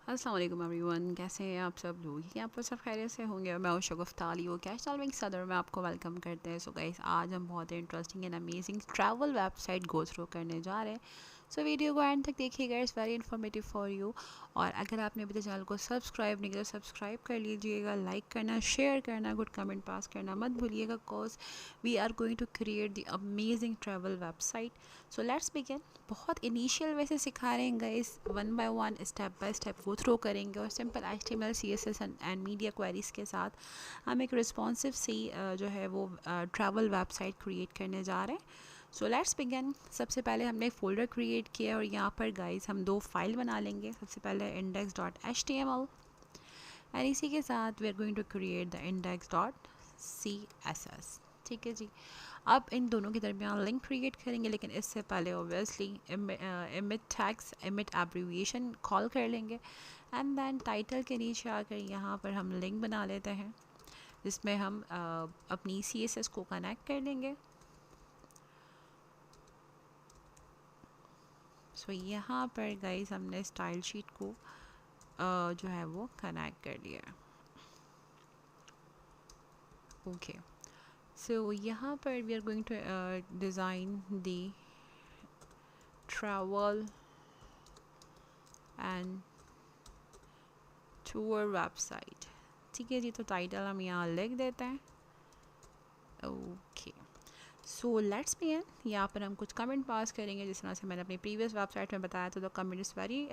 अस्सलाम वालेकुम एवरीवन, कैसे हैं आप सब लोग? ये आप लोग सब खैरियत से होंगे। मैं हूं शगुफ्ता अली वो कैश में सदर में आपको वेलकम करते हैं। सो गाइस, आज हम बहुत ही interesting and amazing travel website go through करने जा रहे हैं। सो वीडियो को एंड तक देखिएगा, it's very informative for you. और अगर आपने अभी तक चैनल को सब्सक्राइब नहीं किया तो सब्सक्राइब कर लीजिएगा, लाइक करना, शेयर करना, गुड कमेंट पास करना मत भूलिएगा, because we are going to create the amazing travel website. So let's begin. बहुत इनिशियल वैसे सिखा रहे हैं guys, one by one step by step go through करेंगे और simple HTML CSS and media queries के साथ हम एक रिस्पॉन्सिव सी जो है वो ट्रैवल वेबसाइट क्रिएट करने जा रहे हैं। सो लेट्स बिगिन। सबसे पहले हमने एक फ़ोल्डर क्रिएट किया और यहाँ पर गाइस हम दो फाइल बना लेंगे। सबसे पहले index.html एंड इसी के साथ we are going to create the index.css। ठीक है जी। अब इन दोनों के दरमियान लिंक क्रिएट करेंगे, लेकिन इससे पहले obviously emit tags, emit abbreviation call कर लेंगे एंड देन टाइटल के नीचे आकर यहाँ पर हम लिंक बना लेते हैं जिसमें हम अपनी CSS को कनेक्ट कर लेंगे। सो यहाँ पर गाइस हमने स्टाइल शीट को जो है वो कनेक्ट कर लिया। ओके, सो यहाँ पर we are going to design the travel and tour website. ठीक है जी, तो टाइटल हम यहाँ लिख देते हैं। Okay, so let's begin. यहाँ पर हम कुछ कमेंट पास करेंगे जिस तरह से मैंने अपनी प्रीवियस वेबसाइट में बताया था। तो कमेंट इज़ वेरी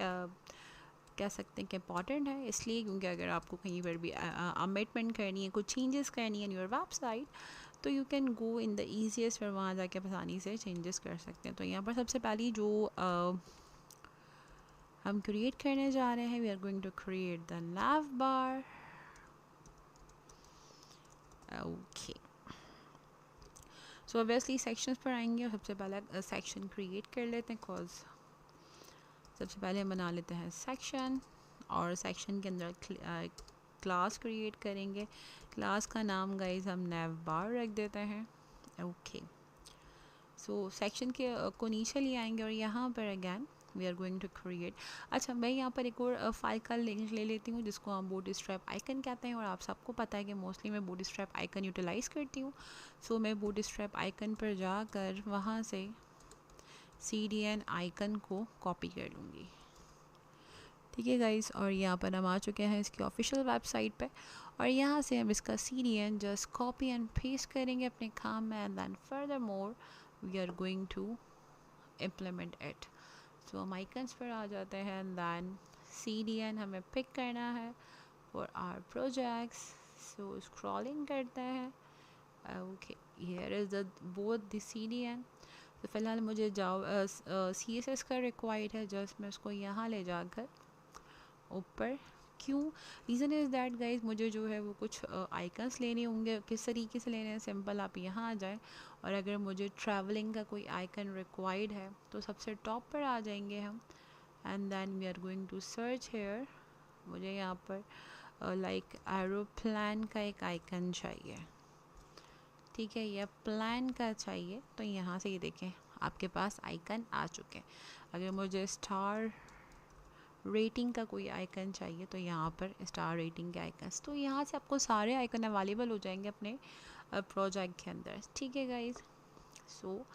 कह सकते हैं कि इम्पॉर्टेंट है, इसलिए क्योंकि अगर आपको कहीं पर भी अमेंडमेंट करनी है, कुछ चेंजेस करनी है इन योर वेबसाइट, तो you can go in the easiest, फिर वहाँ जाके आसानी से चेंजेस कर सकते हैं। तो यहाँ पर सबसे पहली जो हम क्रिएट करने जा रहे हैं, we are going to create the nav bar. Okay, so obviously sections पर आएंगे और सबसे पहले सेक्शन क्रिएट कर लेते हैं। कॉज सबसे पहले हम बना लेते हैं सेक्शन, और सेक्शन के अंदर क्लास क्रिएट करेंगे। क्लास का नाम गाइज हम nav बार रख देते हैं। ओके, सो सेक्शन के को नीचे ले आएंगे और यहाँ पर again we are going to create. अच्छा, मैं यहाँ पर एक और फाइल का लिंक ले लेती हूँ जिसको हम बूट स्ट्रैप आइकन कहते हैं, और आप सबको पता है कि मोस्टली मैं बूट स्ट्रैप आइकन यूटिलाइज़ करती हूँ। सो मैं बूट स्ट्रैप आइकन पर जाकर वहाँ से CDN आइकन को कॉपी कर लूँगी। ठीक है गाइस, और यहाँ पर हम आ चुके हैं इसकी ऑफिशियल वेबसाइट पे, और यहाँ से हम इसका CDN just copy and paste करेंगे अपने काम में, and then furthermore we are going to implement it. So हम आइकन्स पर आ जाते हैं एंड दैन CDN हमें पिक करना है for our projects. So scrolling करते हैं। Okay, here is the both the CDN। तो फ़िलहाल मुझे जाओ CSS का रिक्वायर्ड है, जस्ट मैं उसको यहाँ ले जाकर ऊपर। क्यों? रीज़न इज़ दैट गाइज, मुझे जो है वो कुछ आइकन्स लेने होंगे। किस तरीके से लेने हैं? सिंपल, आप यहाँ आ जाएं और अगर मुझे ट्रैवलिंग का कोई आइकन रिक्वायर्ड है तो सबसे टॉप पर आ जाएंगे हम, and then we are going to search here. मुझे यहाँ पर लाइक एरोप्लेन का एक आइकन चाहिए। ठीक है, यह प्लान का चाहिए, तो यहाँ से ये देखें आपके पास आइकन आ चुके हैं। अगर मुझे स्टार रेटिंग का कोई आइकन चाहिए तो यहाँ पर स्टार रेटिंग के आइकन्स, तो यहाँ से आपको सारे आइकन अवेलेबल हो जाएंगे अपने प्रोजेक्ट के अंदर। ठीक है guys, so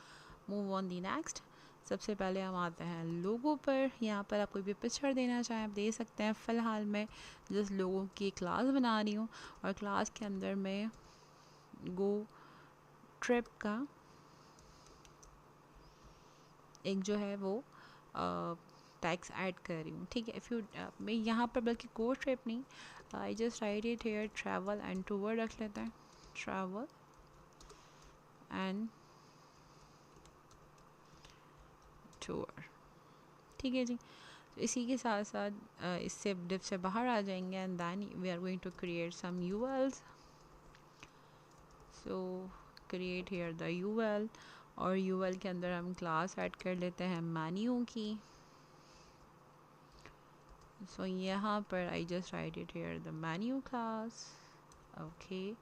move on the next. सबसे पहले हम आते हैं लोगो पर। यहाँ पर आप कोई भी पिक्चर देना चाहें आप दे सकते हैं। फ़िलहाल मैं जस्ट लोगों की क्लास बना रही हूँ, और क्लास के अंदर मैं गो ट्रिप का एक जो है वो टैक्स ऐड कर रही हूँ। ठीक है, इफ़ यू मैं यहाँ पर बल्कि गो ट्रिप नहीं, आई just write it hair travel and tour रख लेते हैं। Travel and tour. ठीक है जी, तो इसी के साथ साथ इससे डिप से बाहर आ जाएंगे, and then we are going to create some ULs। So create here the UL, और UL के अंदर हम क्लास ऐड कर लेते हैं मेन्यू की। सो यहाँ पर I just write it here the menu class. Okay,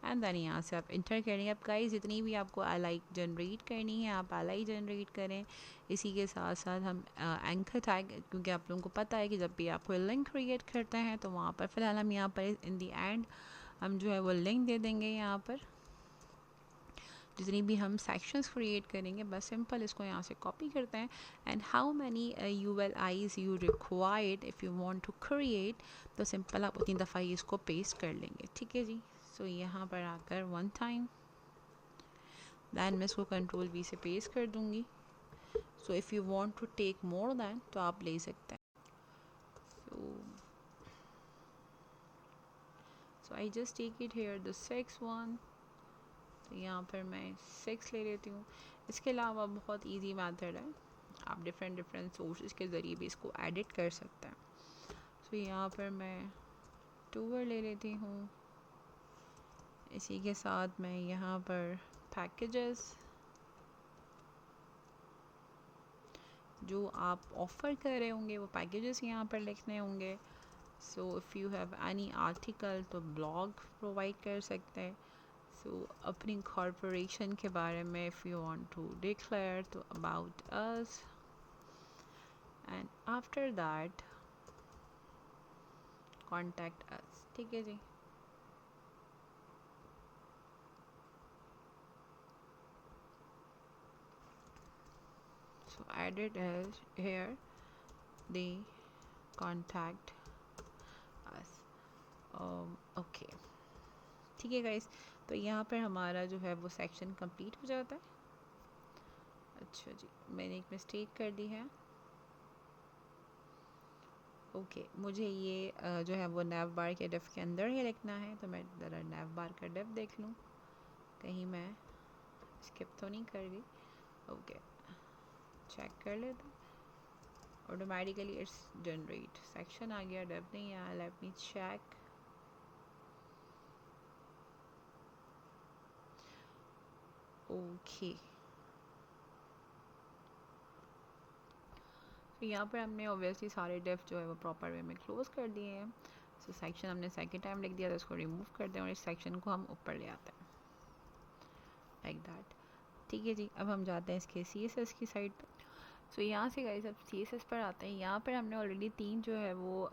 and then यहाँ से आप इंटर करेंगे। अब गाइस जितनी भी आपको अलाई जनरेट करनी है आप अलाई जनरेट करें। इसी के साथ साथ हम एंकर टैग, क्योंकि आप लोगों को पता है कि जब भी आप कोई लिंक क्रिएट करते हैं तो वहाँ पर फ़िलहाल हम यहाँ पर इन दी एंड हम जो है वो लिंक दे देंगे। यहाँ पर जितनी भी हम सेक्शंस क्रिएट करेंगे बस सिंपल इसको यहाँ से कॉपी करते हैं। And how many ULIs you required if you want to create, तो सिंपल आप उतनी दफ़ा ही इसको पेस्ट कर लेंगे। ठीक है जी। सो यहाँ पर आकर 1 टाइम, दैन मैं इसको कंट्रोल V से पेस्ट कर दूँगी। So if you want to take more than तो आप ले सकते हैं। So I just take it here the 6 one. तो यहाँ पर मैं 6 ले लेती हूँ। इसके अलावा बहुत इजी मेथड है, आप डिफरेंट सोर्सेज के ज़रिए भी इसको एडिट कर सकते हैं। सो यहाँ पर मैं 2 ले लेती हूँ। इसी के साथ मैं यहाँ पर पैकेजेस जो आप ऑफ़र कर रहे होंगे वो पैकेजेस यहाँ पर लिखने होंगे। So if you have any article तो ब्लॉग प्रोवाइड कर सकते हैं। सो अपनी कॉरपोरेशन के बारे में if you want to declare तो about us, and after that contact us. ठीक है जी। So added as here the contact us. Okay ठीक है गाइस, तो यहाँ पर हमारा जो है वो सेक्शन कंप्लीट हो जाता है। अच्छा जी, मैंने एक मिस्टेक कर दी है। ओके मुझे ये जो है वो नैव बार के डेफ के अंदर ही लिखना है, तो मैं ज़रा नैव बार का डेफ देख लूँ कहीं मैं स्किप तो नहीं कर गई। ओके चेक कर लेते हैं। ऑटोमेटिकली इट्स जनरेट सेक्शन आ गया, डेफ नहीं आया। Let me check. ओके तो यहाँ पर हमने ऑब्वियसली सारे डेफ जो है वो प्रॉपर वे में क्लोज कर दिए हैं। सो सेक्शन हमने सेकंड टाइम लिख दिया तो इसको रिमूव कर दें और इस सेक्शन को हम ऊपर ले आते हैं लाइक दैट। ठीक है जी, अब हम जाते हैं इसके CSS की साइड पर। सो यहाँ से गाइस अब CSS पर आते हैं। यहाँ पर हमने ऑलरेडी 3 जो है वो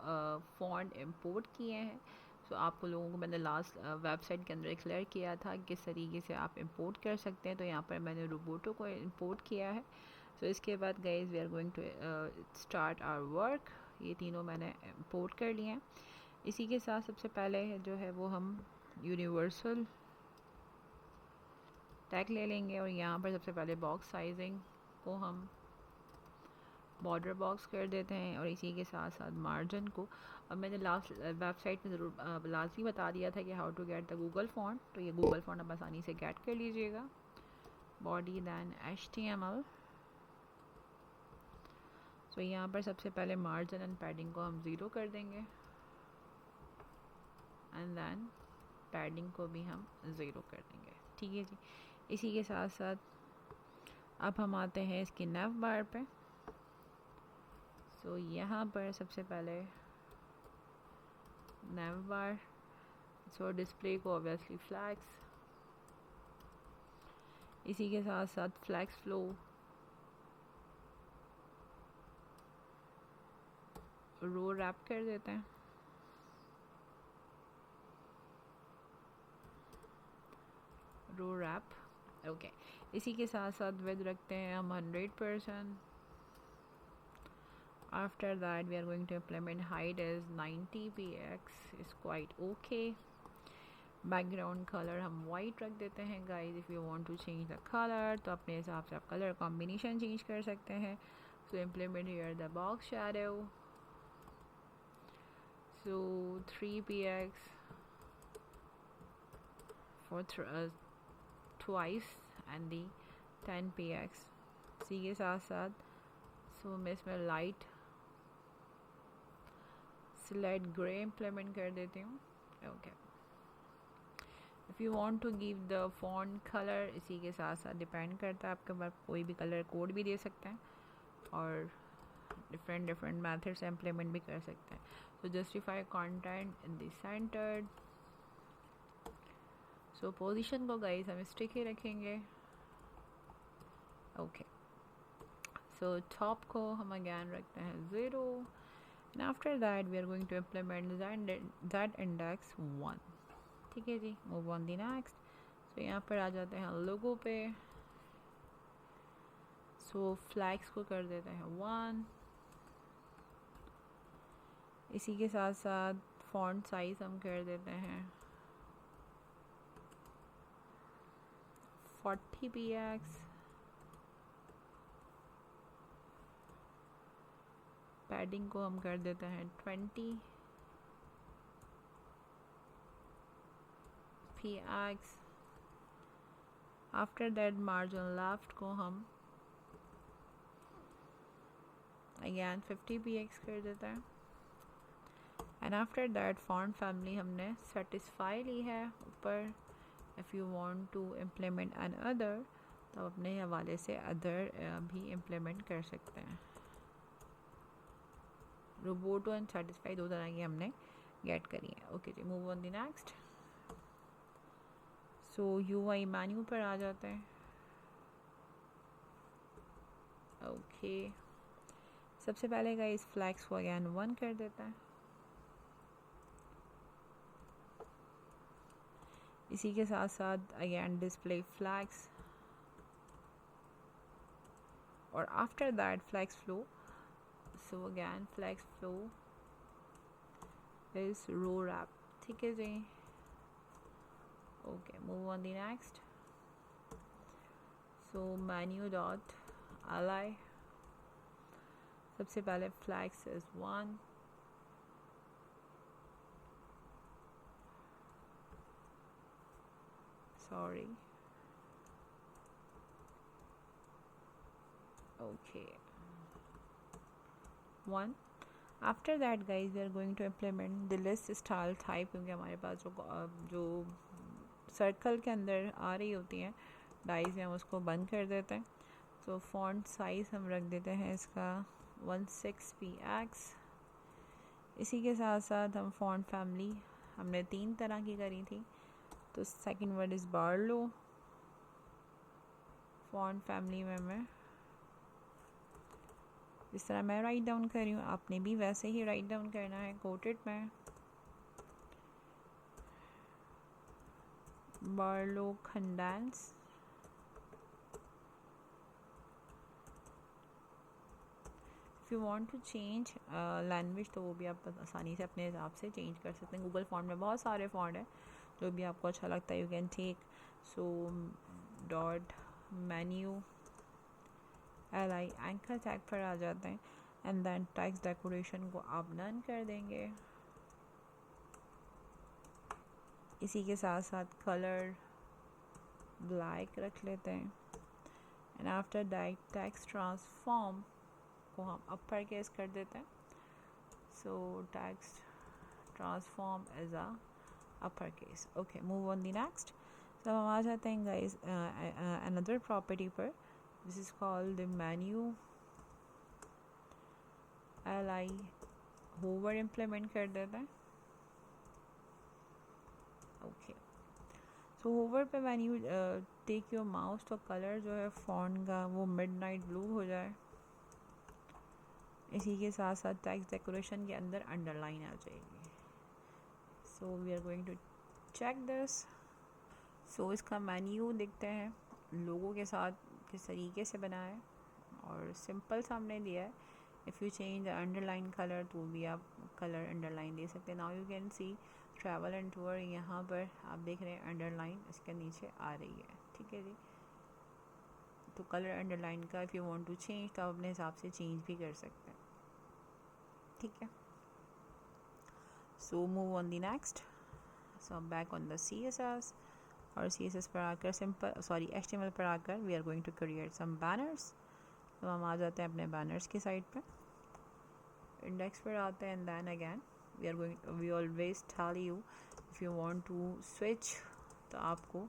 फॉन्ट इंपोर्ट किए हैं। सो आप लोगों को मैंने लास्ट वेबसाइट के अंदर क्लियर किया था किस तरीके से आप इंपोर्ट कर सकते हैं। तो यहाँ पर मैंने रोबोटो को इंपोर्ट किया है। सो इसके बाद guys we are going to start our work. ये तीनों मैंने इंपोर्ट कर लिए हैं। इसी के साथ सबसे पहले जो है वो हम यूनिवर्सल टैग ले लेंगे और यहाँ पर सबसे पहले बॉक्स साइजिंग को हम बॉर्डर बॉक्स कर देते हैं और इसी के साथ साथ मार्जिन को। अब मैंने लास्ट वेबसाइट में ज़रूर लाजमी बता दिया था कि how to get the Google font, तो ये गूगल फॉन्ट आप आसानी से गेट कर लीजिएगा। Body then HTML। सो यहाँ पर सबसे पहले मार्जिन एंड पैडिंग को हम 0 कर देंगे एंड दैन पैडिंग को भी हम 0 कर देंगे। ठीक है जी। इसी के साथ साथ अब हम आते हैं इसकी नैव बार पे। सो यहाँ पर सबसे पहले नैव बार, सो डिस्प्ले को ऑब्वियसली फ्लैग्स, इसी के साथ साथ फ्लैग्स फ्लो, रो रैप कर देते हैं। Row wrap okay. इसी के साथ साथ विद रखते हैं हम 100%। After that we are going to implement height as 90px is quite okay. Background colour हम वाइट रख देते हैं guys. If you want to change the colour तो अपने हिसाब से आप कलर कॉम्बिनेशन चेंज कर सकते हैं। So implement here the box shadow, so 3px for twice and the 10px। इसी के साथ साथ सो मैं इसमें लाइट स्लाइड ग्रे इम्प्लीमेंट कर देती हूँ। Okay if you want to give the font colour, इसी के साथ साथ डिपेंड करता है आपके पास कोई भी कलर कोड भी दे सकते हैं और डिफरेंट मेथड से इम्प्लीमेंट भी कर सकते हैं। तो justify content in the centred. So position को गाइस हम स्टिक ही रखेंगे. ओके, सो टॉप को हम अगेन रखते हैं 0 and after that we are going to implement that index 1. ठीक है जी. Move on the next. So यहाँ पर आ जाते हैं लोगो पे. सो फ्लैग्स को कर देते हैं 1. इसी के साथ साथ फॉन्ट साइज हम कर देते हैं 40 px. पैडिंग को हम कर देते हैं 20 px. After that margin left को हम अगेन 50 px कर देते हैं. And after that font family हमने सेटिस्फाई ली है ऊपर. If you want to implement an other तो अपने हवाले से अदर भी इम्प्लीमेंट कर सकते हैं. रोबोटो एंड सेटिस्फाई 2 तरह की हमने गेट करी है. ओके जी. Move on the next. So UI menu पर आ जाते हैं. ओके, सबसे पहले का इस फ्लैग्स को अगेन 1 कर देता है. इसी के साथ साथ अगेन डिस्प्ले फ्लैग्स और after that flex flow. So again flex flow is row wrap. ठीक है जी. Okay, move on the next. So menu dot अलाई. सबसे पहले flex is 1. Sorry. Okay. 1. After that guys we are going to implement the list style type क्योंकि हमारे पास जो circle के अंदर आ रही होती हैं डाइज में हम उसको बंद कर देते हैं. तो फॉन्ट साइज हम रख देते हैं इसका 16 px. इसी के साथ साथ हम फॉन्ट फैमिली हमने 3 तरह की करी थी. तो second word is Barlow. Font family में मैं जिस तरह मैं राइट डाउन कर रही हूँ आपने भी वैसे ही राइट डाउन करना है. कोटेड में बार्लो खंडांस. If you want to change language तो वो भी आप आसानी से अपने हिसाब से चेंज कर सकते हैं. गूगल फॉन्ट में बहुत सारे फॉन्ट हैं जो भी आपको अच्छा लगता है you can take. So dot menu LI anchor tag पर आ जाते हैं एंड देन टेक्स्ट डेकोरेशन को आप डन कर देंगे. इसी के साथ साथ कलर ब्लैक रख लेते हैं and after that text transform को हम अपर केस कर देते हैं. So text transform as a upper case. Okay, move on the next. तो हम आ जाते हैं गाइस अनदर प्रॉपर्टी पर. This is called the menu LI hover implement कर देते हैं. ओके, सो होवर पे मेन्यू टेक योर माउस तो कलर जो है फॉन्ट का वो मिडनाइट ब्लू हो जाए. इसी के साथ साथ टेक्स्ट डेकोरेशन के अंदर अंडरलाइन आ जाएगी. So we are going to check this. So इसका मेन्यू देखते हैं लोगों के साथ किस तरीके से बना है और सिंपल सामने दिया है. If you change the underline colour तो भी आप कलर अंडरलाइन दे सकते हैं. Now you can see travel and tour. यहाँ पर आप देख रहे हैं अंडरलाइन इसके नीचे आ रही है. ठीक है जी. तो कलर अंडरलाइन का if you want to change तो आप अपने हिसाब से चेंज भी कर सकते हैं. ठीक है. So move on the next. So back on the CSS और CSS पर आकर HTML पर आकर we are going to create some banners. तो हम आ जाते हैं अपने बैनर्स की साइड पे. इंडेक्स पर आते हैं and then again we always tell you if you want to switch तो आपको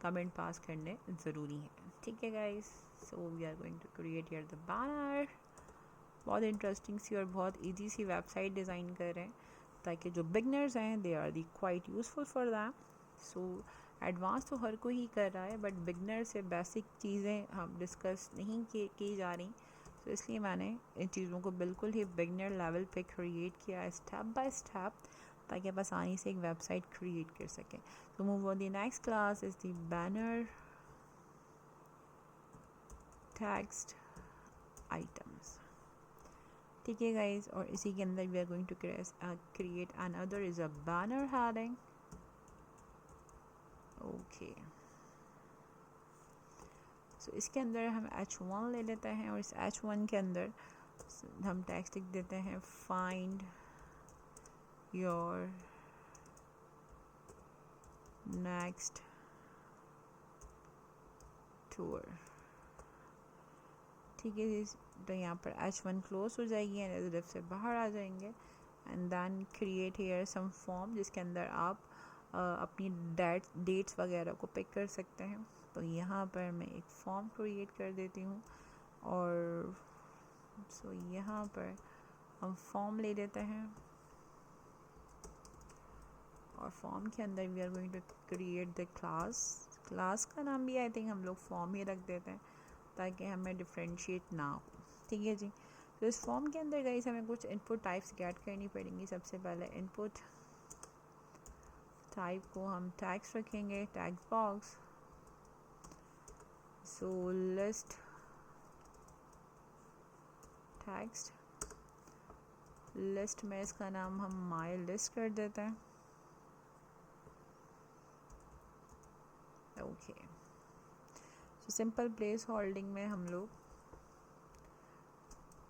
कमेंट पास करने ज़रूरी है. ठीक है guys. So we are going to create here the banner. बहुत इंटरेस्टिंग सी और बहुत ईजी सी वेबसाइट डिज़ाइन कर रहे हैं ताकि जो बिगनर्स हैं they are the quite useful for them. So advance तो हर कोई ही कर रहा है, बट बिगनर से बेसिक चीज़ें हम डिस्कस नहीं की जा रही, तो इसलिए मैंने इन चीज़ों को बिल्कुल ही बिगनर लेवल पे क्रिएट किया है स्टेप बाय स्टेप, ताकि आप आसानी से एक वेबसाइट क्रिएट कर सकें. तो move on the next class is the banner text items. ठीक है गाइज, और इसी के अंदर we are going to create another is a banner heading. Okay, so इसके अंदर हम h1 ले लेते हैं, और इस h1 के अंदर हम टेक्स्ट लिख देते हैं फाइंड योर नेक्स्ट टूर. ठीक है, तो यहाँ पर h1 क्लोज हो जाएगी एंड एज से बाहर आ जाएंगे. And then create here some form जिसके अंदर आप अपनी डेट्स वगैरह को पिक कर सकते हैं. तो यहाँ पर मैं एक फॉर्म क्रिएट कर देती हूँ, और सो यहाँ पर हम फॉर्म ले लेते हैं, और फॉर्म के अंदर we are going to create the class का नाम भी आई थिंक हम लोग फॉर्म ही रख देते हैं, ताकि हमें डिफ्रेंशिएट ना हो. ठीक है जी. तो इस फॉर्म के अंदर गाइस हमें कुछ इनपुट टाइप्स गेट करनी पड़ेंगी. सबसे पहले इनपुट टाइप को हम टैग्स रखेंगे, टैग्स बॉक्स. सो लिस्ट टेक्स्ट, लिस्ट में इसका नाम हम माई लिस्ट कर देते हैं. Okay, so simple place holding में हम लोग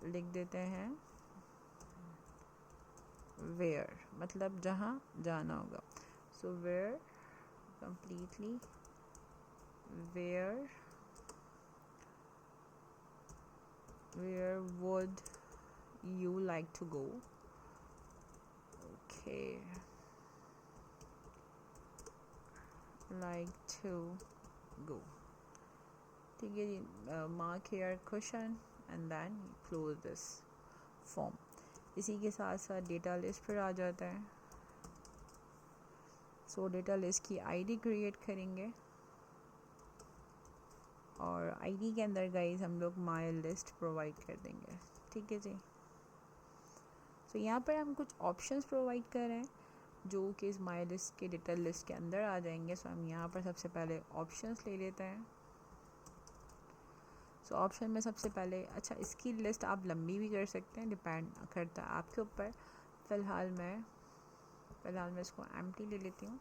लिख देते हैं वेयर, मतलब जहाँ जाना होगा. So where completely, where would you like to go. Okay, like to go. ठीक है जी. mark here cushion and then close this form. इसी के साथ साथ डेटा लिस्ट पर आ जाता है. सो डेटा लिस्ट की आईडी क्रिएट करेंगे, और आईडी के अंदर गाइस हम लोग माई लिस्ट प्रोवाइड कर देंगे. ठीक है जी. तो यहाँ पर हम कुछ ऑप्शंस प्रोवाइड कर रहे हैं जो कि इस माई लिस्ट के डेटा लिस्ट के अंदर आ जाएंगे. सो हम यहाँ पर सबसे पहले ऑप्शंस ले लेते हैं. सो ऑप्शन में सबसे पहले, अच्छा इसकी लिस्ट आप लंबी भी कर सकते हैं, डिपेंड करता है आपके ऊपर. फ़िलहाल मैं इसको एम्प्टी ले लेती हूँ.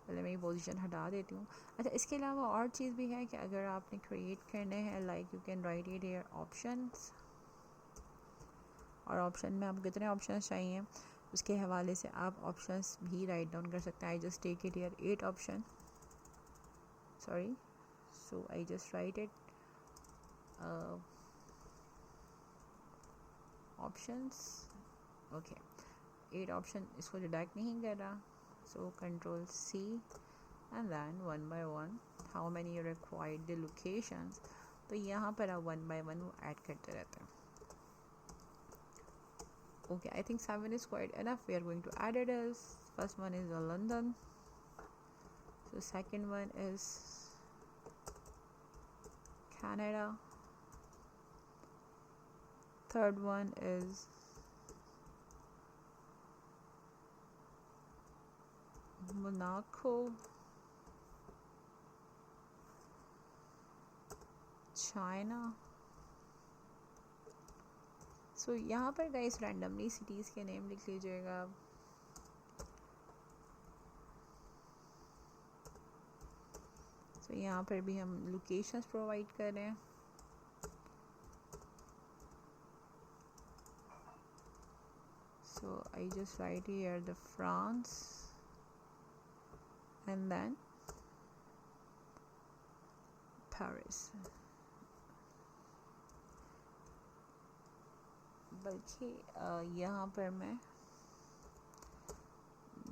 पहले मैं ये पोजीशन हटा देती हूँ. अच्छा, इसके अलावा और चीज़ भी है कि अगर आपने क्रिएट करने हैं, like you can write it here options, और ऑप्शन में आपको कितने ऑप्शंस चाहिए उसके हवाले से आप ऑप्शंस भी राइट डाउन कर सकते हैं. I just take it here 8 option, sorry, so I just write it options. Okay, 8 option इसको डिडक्ट नहीं कर रहा. So control C and then one by one how many you required the locations. तो यहाँ पर आप 1 by 1 वो add करते रहते हैं. Okay, I think 7 is quite enough. We are going to add it as first one is London. So second one is Canada. Third one is Monaco, China. So यहाँ पर गाइस रैंडमली सिटीज़ के name लिख लीजिएगा. सो यहाँ पर भी हम locations provide कर रहे हैं. So I just write here the France and then Paris. बल्कि यहाँ पर मैं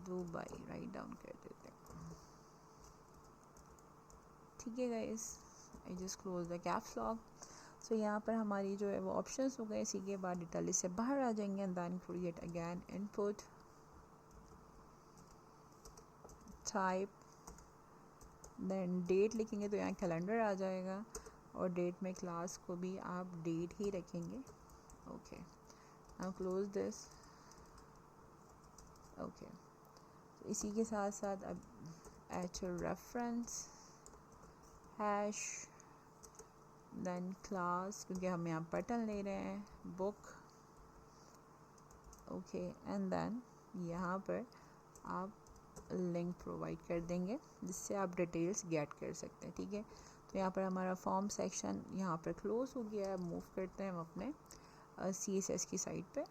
दुबई राइट डाउन कर देते हैं. ठीक है guys, I just close the caps lock. So यहाँ पर हमारी जो है वो ऑप्शंस हो गए. इसी के बाद डेटा लिस्ट से बाहर आ जाएंगे and then create again input type then date लिखेंगे तो यहाँ कैलेंडर आ जाएगा, और डेट में क्लास को भी आप डेट ही रखेंगे। Okay, now close this. Okay, तो इसी के साथ साथ अब H reference hash, then class, क्योंकि हम यहाँ बटन ले रहे हैं, बुक। ओके, एंड देन यहाँ पर आप लिंक प्रोवाइड कर देंगे जिससे आप डिटेल्स गेट कर सकते हैं। ठीक है, तो यहाँ पर हमारा फॉर्म सेक्शन यहाँ पर क्लोज हो गया है। मूव करते हैं हम अपने CSS की साइट पे।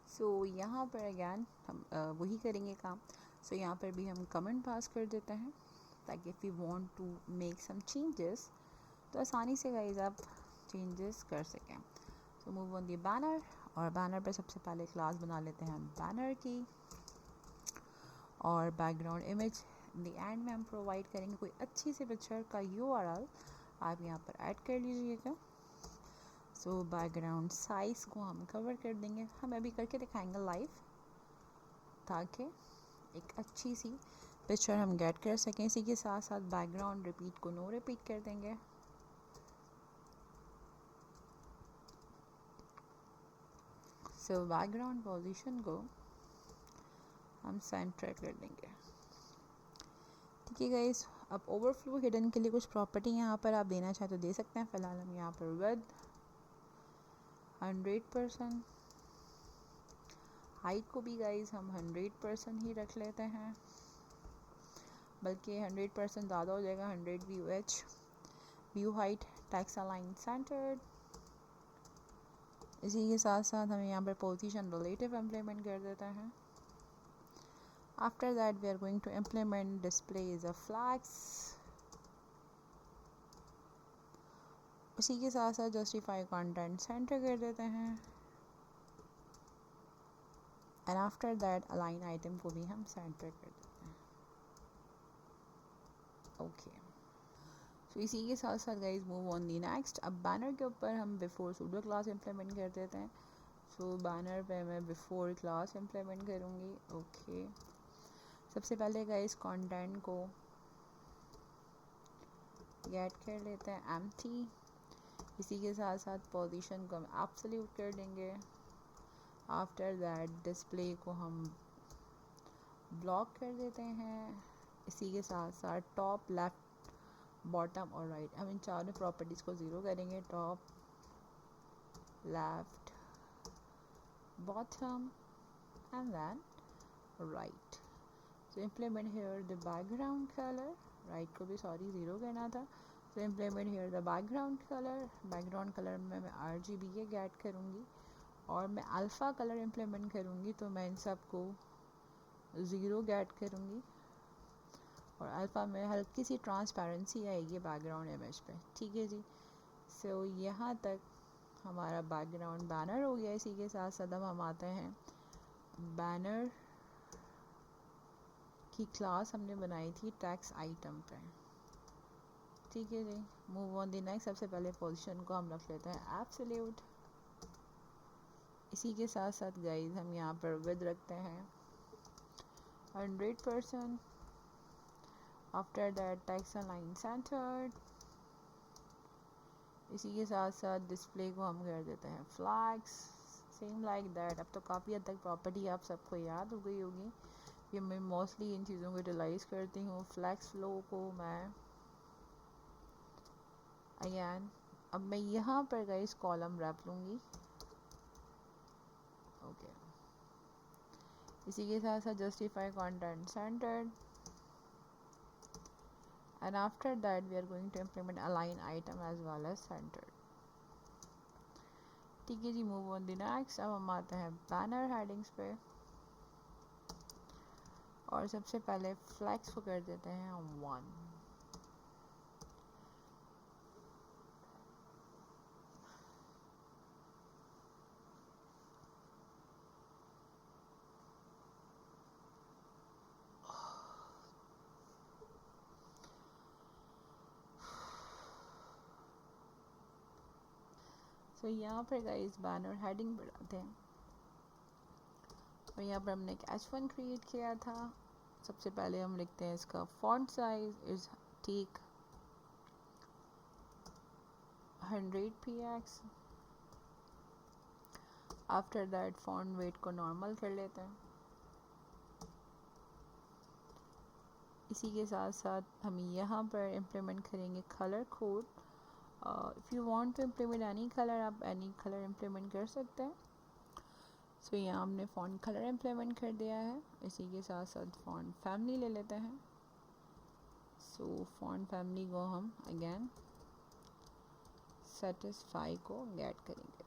सो यहाँ पर अगैन हम वही करेंगे काम। सो यहाँ पर भी हम कमेंट पास कर देते हैं ताकि if we want to make some changes तो आसानी से गाइस आप चेंजेस कर सकें। So move on the banner, और बैनर पे सबसे पहले क्लास बना लेते हैं बैनर की, और बैकग्राउंड इमेज द एंड में हम प्रोवाइड करेंगे कोई अच्छी सी पिक्चर का URL आप यहाँ पर ऐड कर लीजिएगा। सो बैकग्राउंड साइज़ को हम कवर कर देंगे, हम अभी करके दिखाएंगे लाइव, ताकि एक अच्छी सी पिक्चर हम गेट कर सकें। इसी के साथ साथ बैकग्राउंड रिपीट को नो रिपीट कर देंगे। सो बैकग्राउंड पोजीशन को हम सेंटर कर देंगे। ठीक है गाइस, अब ओवरफ्लो हिडन के लिए कुछ प्रॉपर्टी यहाँ पर आप देना चाहे तो दे सकते हैं। फ़िलहाल हम यहाँ पर विद 100%, हाइट को भी गाइस हम 100% ही रख लेते हैं, बल्कि 100% ज़्यादा हो जाएगा। 100 VUH, view height text align centred. इसी के साथ साथ हम यहाँ पर पोजीशन रिलेटिव इम्प्लीमेंट कर देते हैं। After that we are going to implement display as a flags। उसी के साथ साथ justify content center कर देते हैं, and after that align item को भी हम center कर देते हैं। Okay, so इसी के साथ साथ guys move on the next। अब banner के ऊपर हम before pseudo class implement कर देते हैं। so banner पे मैं before class implement करूँगी। okay, सबसे पहले गाइस कंटेंट को गेट कर लेते हैं एम्प्टी। इसी के साथ साथ पोजीशन को हम एब्सोल्यूट कर देंगे। आफ्टर दैट डिस्प्ले को हम ब्लॉक कर देते हैं। इसी के साथ साथ टॉप, लेफ्ट, बॉटम और राइट, हम इन चारों प्रॉपर्टीज़ को ज़ीरो करेंगे। Top, left, bottom and then right. So implement here the background color, right को भी सॉरी ज़ीरो करना था। so implement here the background color में मैं RGB के गेट करूँगी, और मैं अल्फ़ा कलर implement करूँगी तो मैं इन सब को ज़ीरो गेट करूँगी, और अल्फ़ा में हल्की सी ट्रांसपेरेंसी आएगी बैकग्राउंड इमेज पे। ठीक है जी, सो यहाँ तक हमारा बैकग्राउंड बैनर हो गया। इसी के साथ साथ हम आते हैं बैनर की क्लास हमने बनाई थी टैक्स आइटम पे। ठीक है जी, मूव ऑन द नेक्स्ट। सबसे पहले पोजीशन को हम रख लेते हैं एब्सोल्यूट। इसी के साथ साथ गाइस हम यहाँ पर विद रखते हैं 100%। After that text align centred. इसी के साथ साथ डिस्प्ले को हम कर देते हैं फ्लैग्स, सेम लाइक दैट। अब तो काफ़ी हद तक प्रॉपर्टी आप सबको याद हो गई होगी, कि मैं मोस्टली इन चीज़ों को यूटिलाइज़ करती हूँ। फ्लैक्स फ्लो को मैं अगैन, अब मैं यहाँ पर गाइस कॉलम रैप लूँगी। ओके, इसी के साथ साथ justify content centred, and after that we are going to implement align item as well as centred. ठीक है जी, मूव ऑन द नेक्स्ट। अब हम आते हैं बैनर हेडिंग्स पे, और सबसे पहले फ्लैक्स को कर देते हैं 1। तो यहाँ पर गाइस बैनर हेडिंग बढ़ाते हैं, और यहाँ पर हमने एक H1 क्रिएट किया था, सबसे पहले हम लिखते हैं इसका font size is take 100 px। After that font weight को नॉर्मल कर लेते हैं। इसी के साथ साथ हम यहाँ पर इम्प्लीमेंट करेंगे colour code. If you want to implement any colour, आप एनी कलर इम्प्लीमेंट कर सकते हैं। सो यहाँ हमने फॉन्ट कलर इम्प्लीमेंट कर दिया है। इसी के साथ साथ फॉन्ट फैमिली ले लेते हैं। सो फॉन्ट फैमिली को हम अगेन सेटिस्फाई को गेट करेंगे।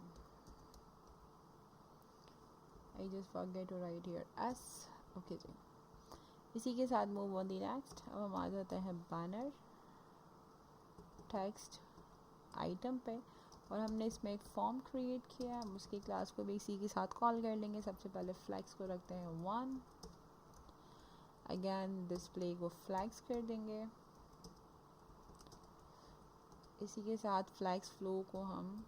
I just forget to write here S. Okay जी, इसी के साथ मूव ऑन दी नेक्स्ट। अब हम आ जाते हैं बैनर टेक्स्ट आइटम पे, और हमने इसमें एक फॉर्म क्रिएट किया है। हम उसकी क्लास को भी इसी के साथ कॉल कर लेंगे। सबसे पहले फ्लैग्स को रखते हैं 1, अगेन डिस्प्ले को फ्लैग्स कर देंगे। इसी के साथ फ्लैग्स फ्लो को हम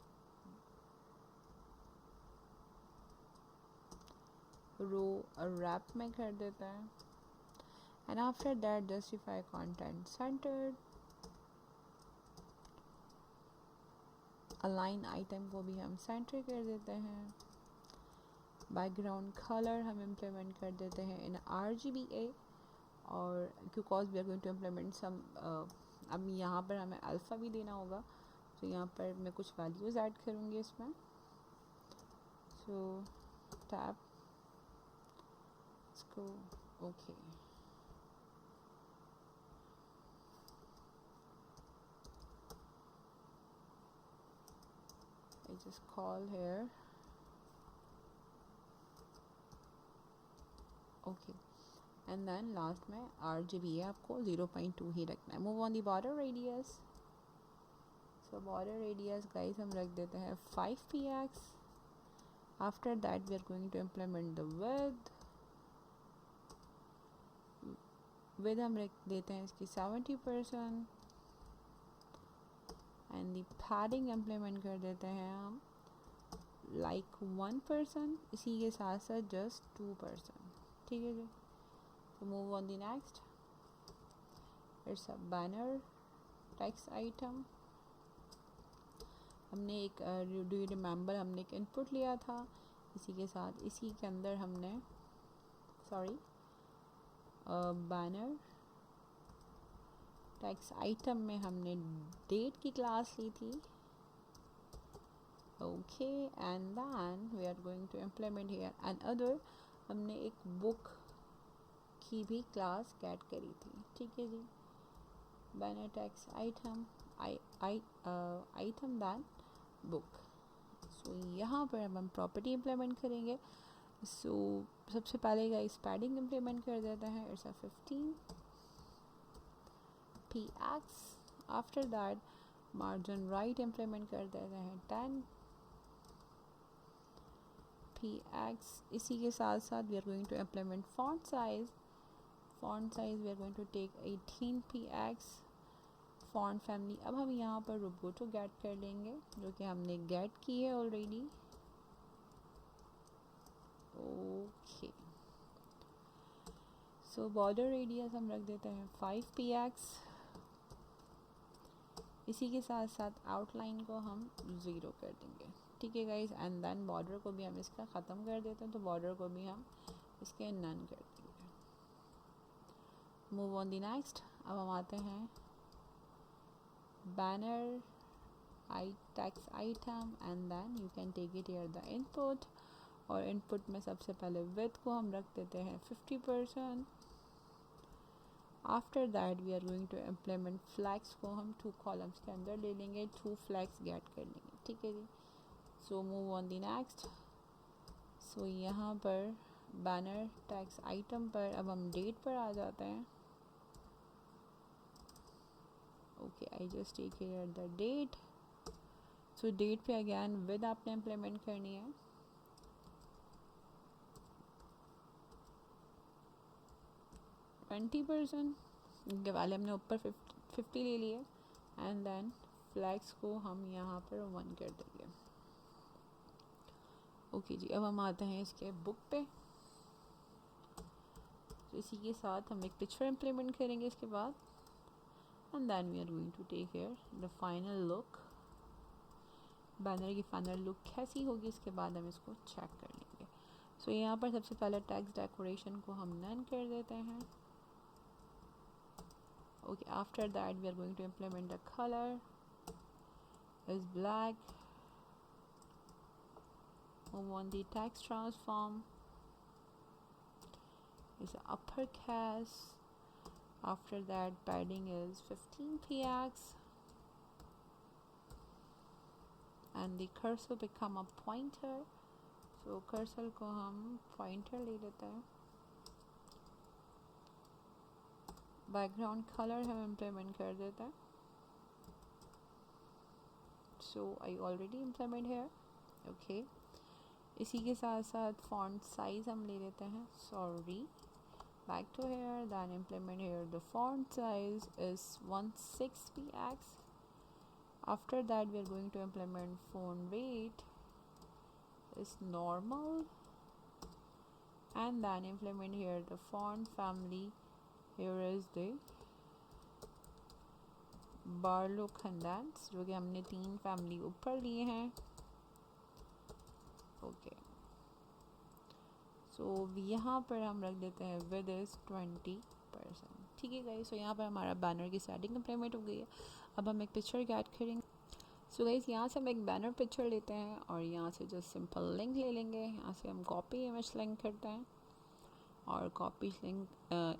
रो और रैप में कर देते हैं। And after that justify content centred. Align item को भी हम सेंटर कर देते हैं। बैकग्राउंड कलर हम इम्प्लीमेंट कर देते हैं इन RGBA, और because we are going to implement some, अब यहाँ पर हमें अल्फ़ा भी देना होगा, तो यहाँ पर मैं कुछ वैल्यूज़ ऐड करूँगी इसमें। सो टैब इसको okay, I just call here okay, and then last में RGBA आपको 0.2 ही रखना है। Move on the border radius. So border radius guys हम रख देते हैं 5 px। After that we are going to implement the with हम रख देते हैं इसकी 70%, एंड दी पैडिंग इम्प्लीमेंट कर देते हैं हम लाइक 1%। इसी के साथ साथ जस्ट 2%। ठीक है जी, तो move on the next. It's a banner text item. हमने एक डू यू रिमेंबर, हमने एक इनपुट लिया था। इसी के साथ इसी के अंदर हमने बैनर टेक्स्ट आइटम में हमने डेट की क्लास ली थी। Okay, and then we are going to implement here and other. हमने एक बुक की भी क्लास गेट करी थी। ठीक है जी, banner text item item then book. So यहाँ पर हम प्रॉपर्टी इम्प्लीमेंट करेंगे। सो सबसे पहले गाइस पैडिंग इम्प्लीमेंट कर देते हैं। It's a 15 px। After that margin right implement कर देते हैं 10 px। इसी के साथ साथ we are going to implement font size we are going to take 18 px। Font family अब हम यहाँ पर रोबोटो गेट कर लेंगे, जो कि हमने गेट की है ऑलरेडी। ओके, सो बॉर्डर रेडियस हम रख देते हैं 5 px। इसी के साथ साथ आउटलाइन को हम 0 कर देंगे। ठीक है गाइस, एंड देन बॉर्डर को भी हम इसका ख़त्म कर देते हैं, तो बॉर्डर को भी हम इसके नन कर देंगे। Move on the next. अब हम आते हैं banner text item, and then you can take it here the input. और इनपुट में सबसे पहले विड्थ को हम रख देते हैं 50%। After that we are going to implement flags को हम 2 कॉलम्स के अंदर ले लेंगे, 2 फ्लैग्स गेट कर लेंगे। ठीक है जी, so move on the next. So यहाँ पर बैनर टेक्स्ट आइटम पर अब हम डेट पर आ जाते हैं। Okay, I just take here the date. So date पे अगेन विद आपने इम्प्लीमेंट करनी है। के वाले हमने ऊपर 50 ले लिए, एंड देन फ्लैग्स को हम यहाँ पर 1 कर देंगे। ओके जी, अब हम आते हैं इसके बुक पे। तो इसी के साथ हम एक पिक्चर इम्प्लीमेंट करेंगे इसके बाद, and then we are going to take here the final look. Banner की फाइनल लुक कैसी होगी इसके बाद हम इसको चेक कर लेंगे। सो यहाँ पर सबसे पहले टेक्स्ट डेकोरेशन को हम नन कर देते हैं। Okay, after that we are going to implement the color is black. Move on the text transform is uppercase. After that padding is 15 px and the cursor become a pointer. So cursor को हम pointer ले लेते हैं। Background colour हम implement कर देते हैं। So I already implement here. Okay, इसी के साथ साथ फॉन्ट साइज हम ले लेते हैं। Sorry, back to here, then implement here the font size is 16px। After that we are going to implement font weight is normal, and then implement here the font family. Here is the Barlow condense, जो कि हमने 3 family ऊपर लिए हैं। Okay, so यहाँ पर हम रख देते हैं विद इज 20%। ठीक है गाइस, सो यहाँ पर हमारा बैनर की सेटिंग इम्प्लीमेंट हो गई है। अब हम एक पिक्चर ऐड करेंगे। सो गाइस, यहाँ से हम एक बैनर पिक्चर लेते हैं और यहाँ से जस्ट सिंपल लिंक ले लेंगे। यहाँ से हम कॉपी इमेज लिंक करते हैं और कॉपी लिंक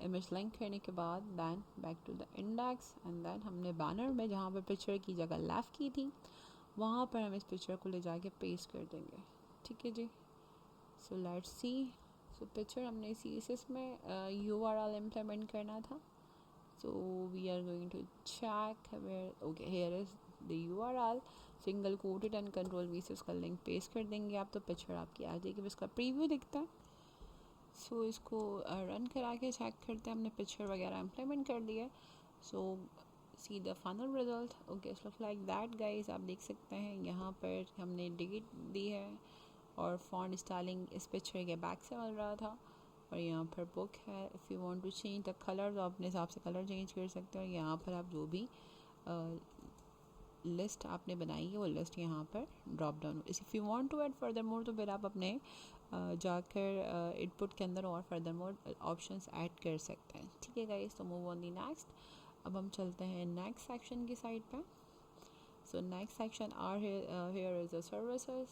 इमेज लिंक करने के बाद then back to the index, and then हमने बैनर में जहाँ पर पिक्चर की जगह लेफ़्ट की थी वहाँ पर हम इस पिक्चर को ले जाके पेस्ट कर देंगे। ठीक है जी, so let's see. So picture हमने CSS में URL इम्प्लीमेंट करना था। So we are going to check where, okay here is the URL, single quoted and control V से उसका लिंक पेस्ट कर देंगे आप, तो पिक्चर आपकी आ जाएगी। इसका प्रीव्यू दिखता है। सो इसको रन करा के चेक करते हैं, हमने पिक्चर वगैरह इम्प्लीमेंट कर दिया। So see the final result. Okay, it's look like that guys. आप देख सकते हैं यहाँ पर हमने डेट दी है और फॉन्ट स्टाइलिंग इस पिक्चर के बैक से मिल रहा था, और यहाँ पर बुक है। If you want to change the colour, तो अपने हिसाब से कलर चेंज कर सकते हो। यहाँ पर आप जो भी लिस्ट आपने बनाई है वो लिस्ट यहाँ पर drop down. If you want to add further more, तो फिर आप अपने जाकर इनपुट के अंदर और फर्दर मोर ऑप्शंस ऐड कर सकते हैं। ठीक है गाइस, तो मूव ऑन दी नेक्स्ट। अब हम चलते हैं नेक्स्ट सेक्शन की साइड पे। So next section are here is the services.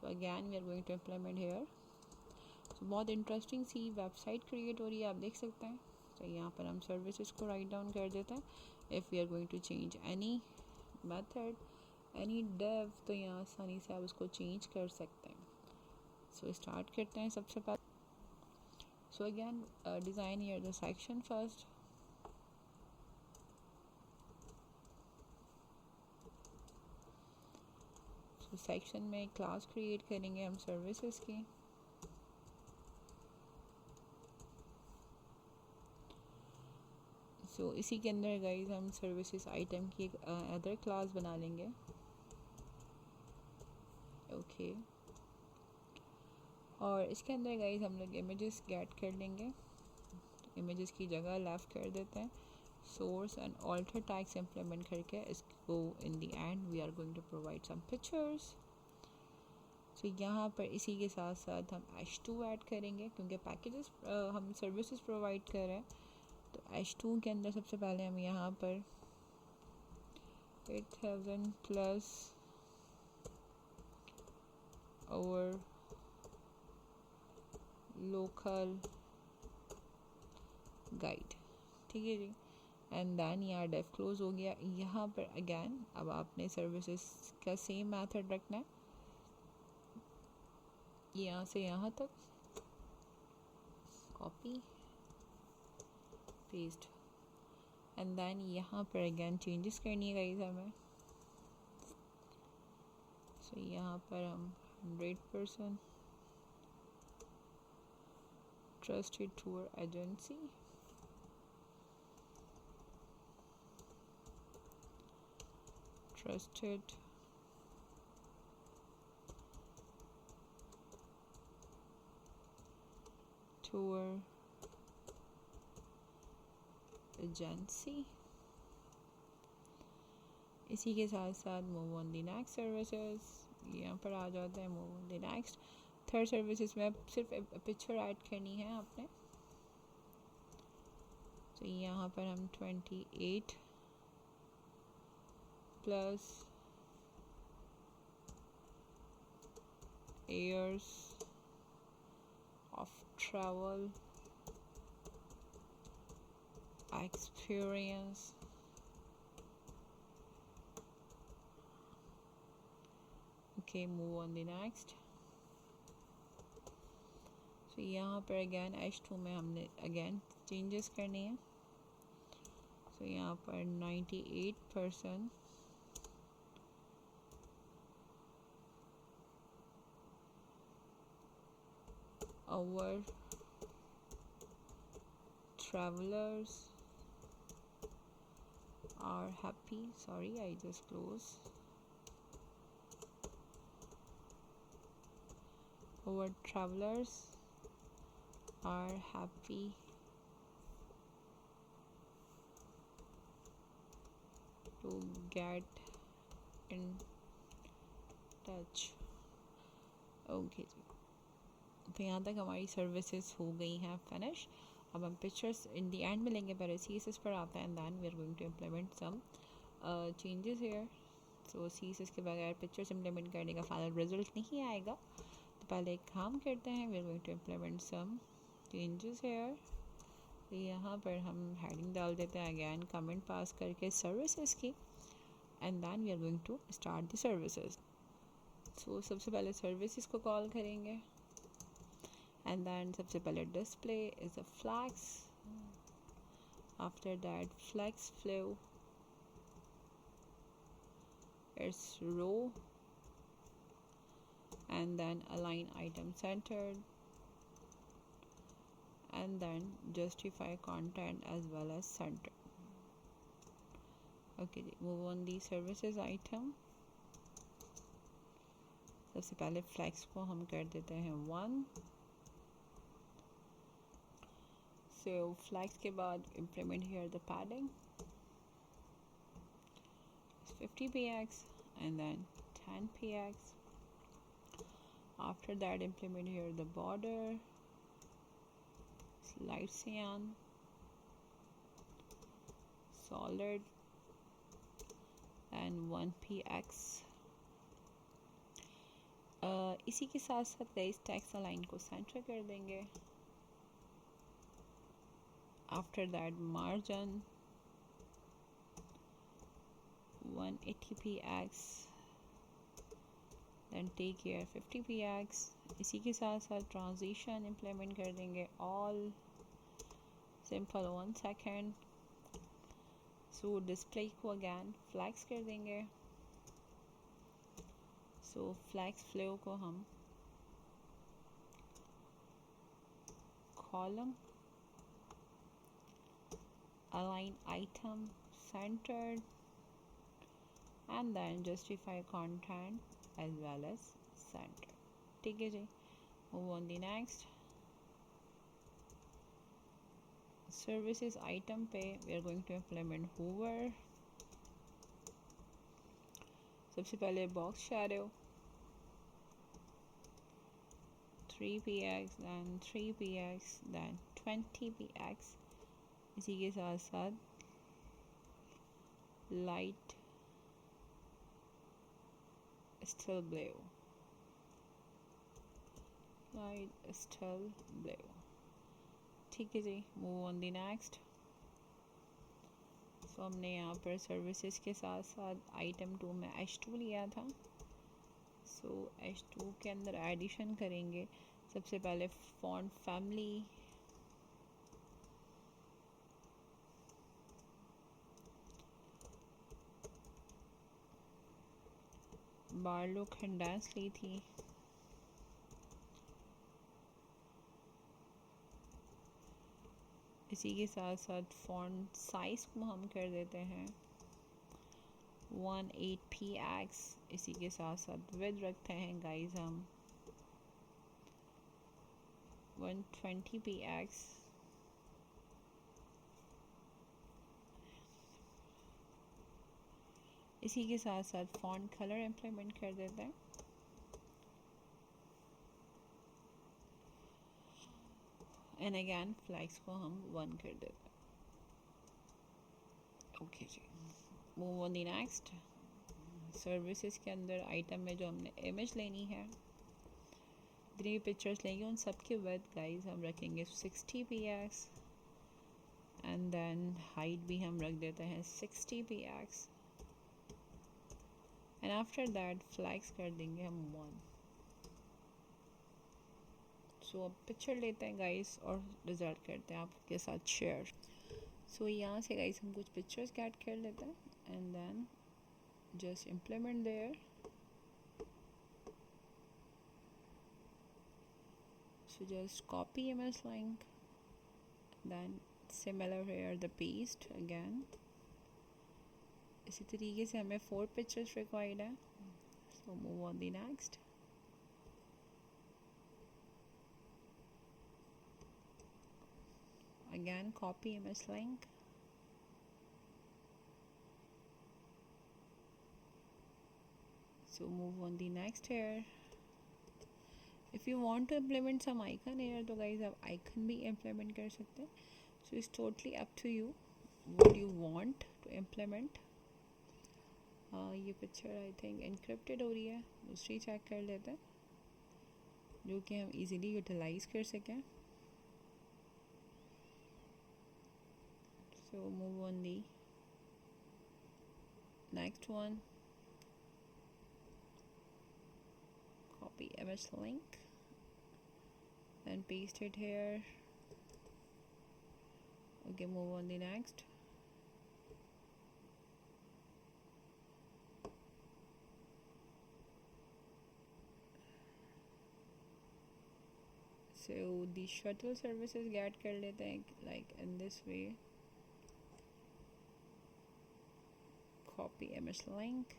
So again we are going to implement here. So बहुत इंटरेस्टिंग सी वेबसाइट क्रिएट हो रही है, आप देख सकते हैं। तो यहाँ पर हम सर्विसेज को राइट डाउन कर देते हैं। If we are going to change any method, any dev, तो यहाँ आसानी से आप उसको चेंज कर सकते हैं। सो स्टार्ट करते हैं सबसे पहले। So again design here the section first. So section में क्लास क्रिएट करेंगे हम सर्विसेज की। सो इसी के अंदर गाइस हम सर्विसेज आइटम की एक अदर क्लास बना लेंगे। ओके, और इसके अंदर गाइस हम लोग इमेजेस गेट कर लेंगे। इमेजेस की जगह लेफ़्ट कर देते हैं। Source and alter tags implement करके इसको in the end we are going to provide some pictures. So यहाँ पर इसी के साथ साथ हम H2 ऐड करेंगे, क्योंकि पैकेजेस हम सर्विसेज प्रोवाइड कर रहे हैं। तो H2 के अंदर सबसे पहले हम यहाँ पर 8000 प्लस और लोकल गाइड, ठीक है जी, एंड देन यहाँ डेफ क्लोज हो गया। यहाँ पर अगैन अब आपने सर्विसेज का सेम मेथड रखना है, यहाँ से यहाँ तक कॉपी पेस्ट, एंड देन यहाँ पर अगैन चेंजेस करनी है गाइस हमें। सो यहाँ पर हम 100% trusted tour agency, trusted tour agency. इसी के साथ साथ move on the next services, यहाँ पर आ जाता है move on the next. Third services में सिर्फ पिक्चर ऐड करनी है आपने। तो यहाँ पर हम 28 plus years of travel experience okay, move on the next। तो यहाँ पर अगेन H2 में हमने अगेन चेंजेस करने हैं। तो यहाँ पर 98% our travelers are happy, sorry I just close, our travelers are happy to get in touch। Okay जी, तो यहाँ तक हमारी सर्विसेज हो गई हैं फिनिश। अब हम पिक्चर्स इन दी एंड में लेंगे, पहले CSS पर आता है and then we are going to implement some changes here. So CSS के बगैर पिक्चर्स इम्प्लीमेंट करने का फाइनल रिजल्ट नहीं आएगा। तो पहले एक काम करते हैं, we are going to implement some changes here. तो यहाँ पर हम हेडिंग डाल देते हैं अगैन कमेंट पास करके सर्विसेज की, and then we are going to start the services. So सबसे पहले सर्विसेज को कॉल करेंगे एंड देन सबसे पहले display is a flex, after that flex flow it's row and then align item centred and then justify content as well as center। okay, move on the services item। सबसे पहले flex को हम कर देते हैं 1। so flex के बाद implement here the padding 50 px and then 10 px। after that implement here the border light cyan, solid and 1px। इसी के साथ साथ इस टेक्स्ट लाइन को सेंटर कर देंगे। After that margin 180px then take here 50px। इसी के साथ साथ ट्रांजिशन इम्प्लीमेंट कर देंगे all simple 1 second. So display को अगैन फ्लैक्स कर देंगे। सो फ्लैक्स फ्लो को हम column align item centered and then justify content as well as center. ठीक है जी, move on the next. Services item पे we are going to implement hover. सबसे पहले box shadow 3px then 3px then 20px। इसी के साथ साथ light still blue, light still blue. ठीक है जी, मूव ऑन द नेक्स्ट। सो हमने यहाँ पर सर्विसेज के साथ साथ आइटम 2 में H2 लिया था। सो H2 के अंदर एडिशन करेंगे। सबसे पहले फॉन्ट फैमिली बारलो खंडास ली थी। इसी के साथ साथ फॉन्ट साइज को हम कर देते हैं 18px। इसी के साथ साथ विड्थ रखते हैं गाइस हम 120px इसी के साथ साथ फॉन्ट कलर इम्प्लीमेंट कर देते हैं। एंड अगैन फ्लैग्स को हम 1 कर देते हैं। ओके जी, move on the next. Services के अंदर आइटम में जो हमने इमेज लेनी है, जितनी भी पिक्चर्स लेंगे उन सब की विड्थ गाइस हम रखेंगे 60 px एंड देन हाइट भी हम रख देते हैं 60 px and after that flags कर देंगे हम 1। सो अब पिक्चर लेते हैं गाइस और रिजल्ट करते हैं आपके साथ शेयर। सो यहाँ से गाइस हम कुछ पिक्चर्स गेट कर लेते हैं and then just implement there। So just copy image link, then similar here the paste again। इसी तरीके से हमें 4 pictures required है। So move on the next। Again copy image link, so move on the next here। if you want to implement some icon here तो guys आप icon भी implement कर सकते हैं। so it's totally up to you what you want to implement। ये picture I think encrypted हो रही है, दूसरी चेक कर लेते हैं जो कि हम easily utilize कर सकें। so move on the next one, copy image link, then paste it here। okay, move on the next। so the shuttle services get कर लेते हैं like in this way। copy image link।